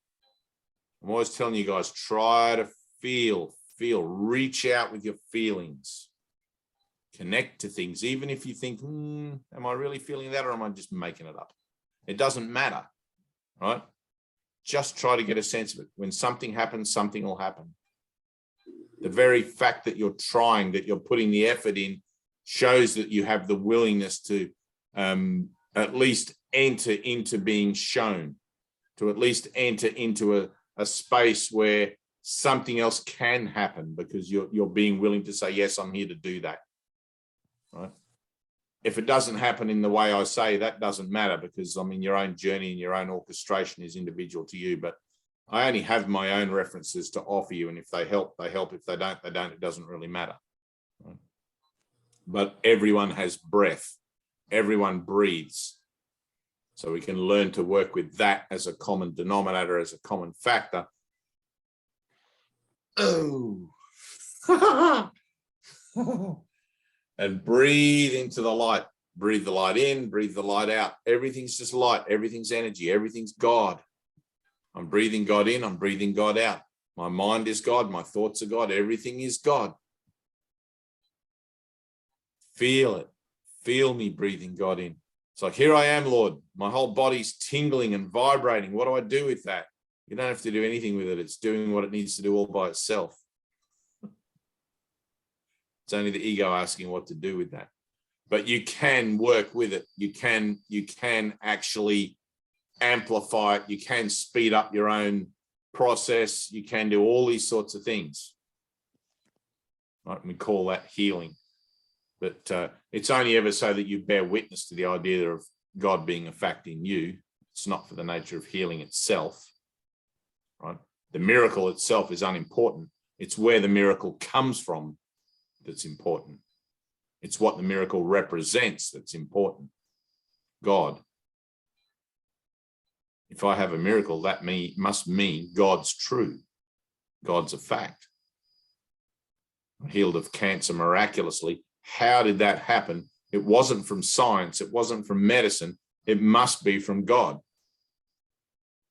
I'm always telling you guys, try to feel, reach out with your feelings. Connect to things, even if you think, am I really feeling that or am I just making it up? It doesn't matter, right? Just try to get a sense of it. When something happens, something will happen. The very fact that you're trying, that you're putting the effort in, shows that you have the willingness to at least enter into being shown, to at least enter into a space where something else can happen because you're being willing to say, yes, I'm here to do that. Right? If it doesn't happen in the way I say, that doesn't matter, because I mean, your own journey and your own orchestration is individual to you. But I only have my own references to offer you, and if they help, they help. If they don't, they don't. It doesn't really matter. Right? But everyone has breath. Everyone breathes. So we can learn to work with that as a common denominator, as a common factor. Oh. And breathe into the light. Breathe the light in, breathe the light out. Everything's just light. Everything's energy. Everything's God. I'm breathing God in. I'm breathing God out. My mind is God. My thoughts are God. Everything is God. Feel it. Feel me breathing God in. It's like, here I am, Lord. My whole body's tingling and vibrating. What do I do with that? You don't have to do anything with it. It's doing what it needs to do all by itself. It's only the ego asking what to do with that. But you can work with it. You can actually amplify it. You can speed up your own process. You can do all these sorts of things. Right? We call that healing. But it's only ever so that you bear witness to the idea of God being a fact in you. It's not for the nature of healing itself. Right? The miracle itself is unimportant. It's where the miracle comes from that's important. It's what the miracle represents that's important. God. If I have a miracle, that must mean God's true. God's a fact. I'm healed of cancer miraculously. How did that happen? It wasn't from science. It wasn't from medicine. It must be from God.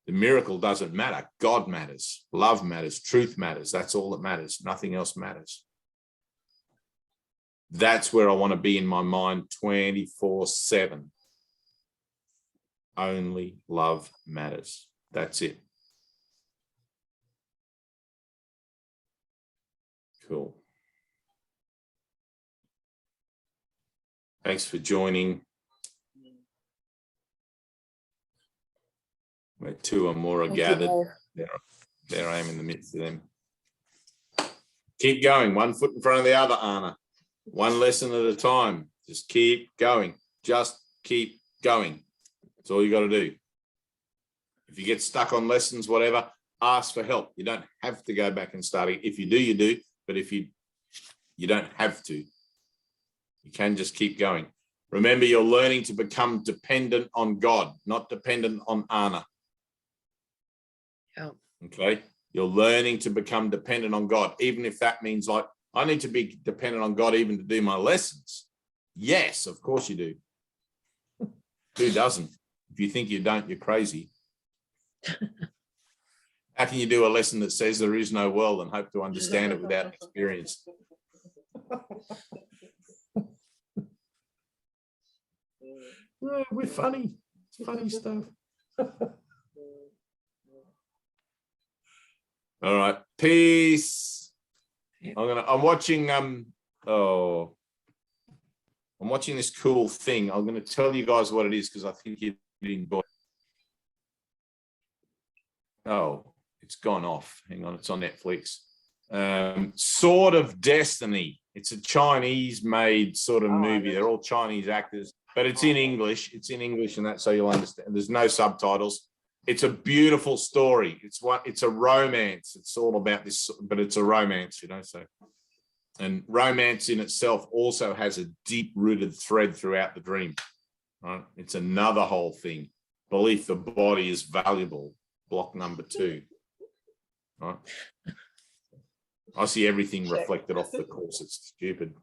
The miracle doesn't matter. God matters. Love matters. Truth matters. That's all that matters. Nothing else matters. That's where I want to be in my mind 24/7. Only love matters. That's it. Cool. Thanks for joining. Where two or more are gathered, there I am in the midst of them. Keep going. One foot in front of the other, Anna. One lesson at a time. Just keep going. Just keep going. That's all you got to do. If you get stuck on lessons, whatever, ask for help. You don't have to go back and start it. If you do, you do. But if you don't have to. You can just keep going. Remember, you're learning to become dependent on God, not dependent on Anna. Yeah. Okay? You're learning to become dependent on God, even if that means like, I need to be dependent on God even to do my lessons. Yes, of course you do. Who doesn't? If you think you don't, you're crazy. How can you do a lesson that says there is no world and hope to understand it without experience? Yeah, we're funny. It's funny stuff. All right. Peace. I'm watching I'm watching this cool thing. I'm going to tell you guys what it is because I think you'd enjoy it. Oh, it's gone off. Hang on, it's on Netflix. Sword of Destiny. It's a Chinese-made sort of movie. They're all Chinese actors, but it's in English. It's in English, and that's so you'll understand. There's no subtitles. It's a beautiful story. It's a romance. It's all about this, but it's a romance, you know. So, and romance in itself also has a deep-rooted thread throughout the dream. Right? It's another whole thing. Belief the body is valuable. Block number 2. Right? I see everything reflected off the course. It's stupid.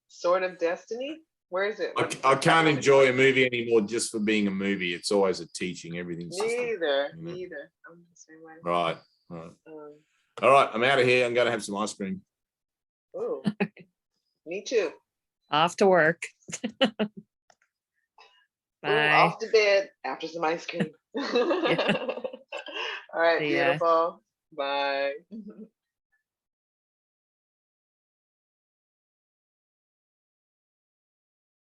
Sword of Destiny? Where is it? I can't enjoy a movie anymore just for being a movie. It's always a teaching. Everything's Me either. You know? Me either. I'm the same way. Right. All right. I'm out of here. I'm going to have some ice cream. Oh, me too. Off to work. Ooh, Bye. off to bed after some ice cream. All right, See ya. beautiful. Bye.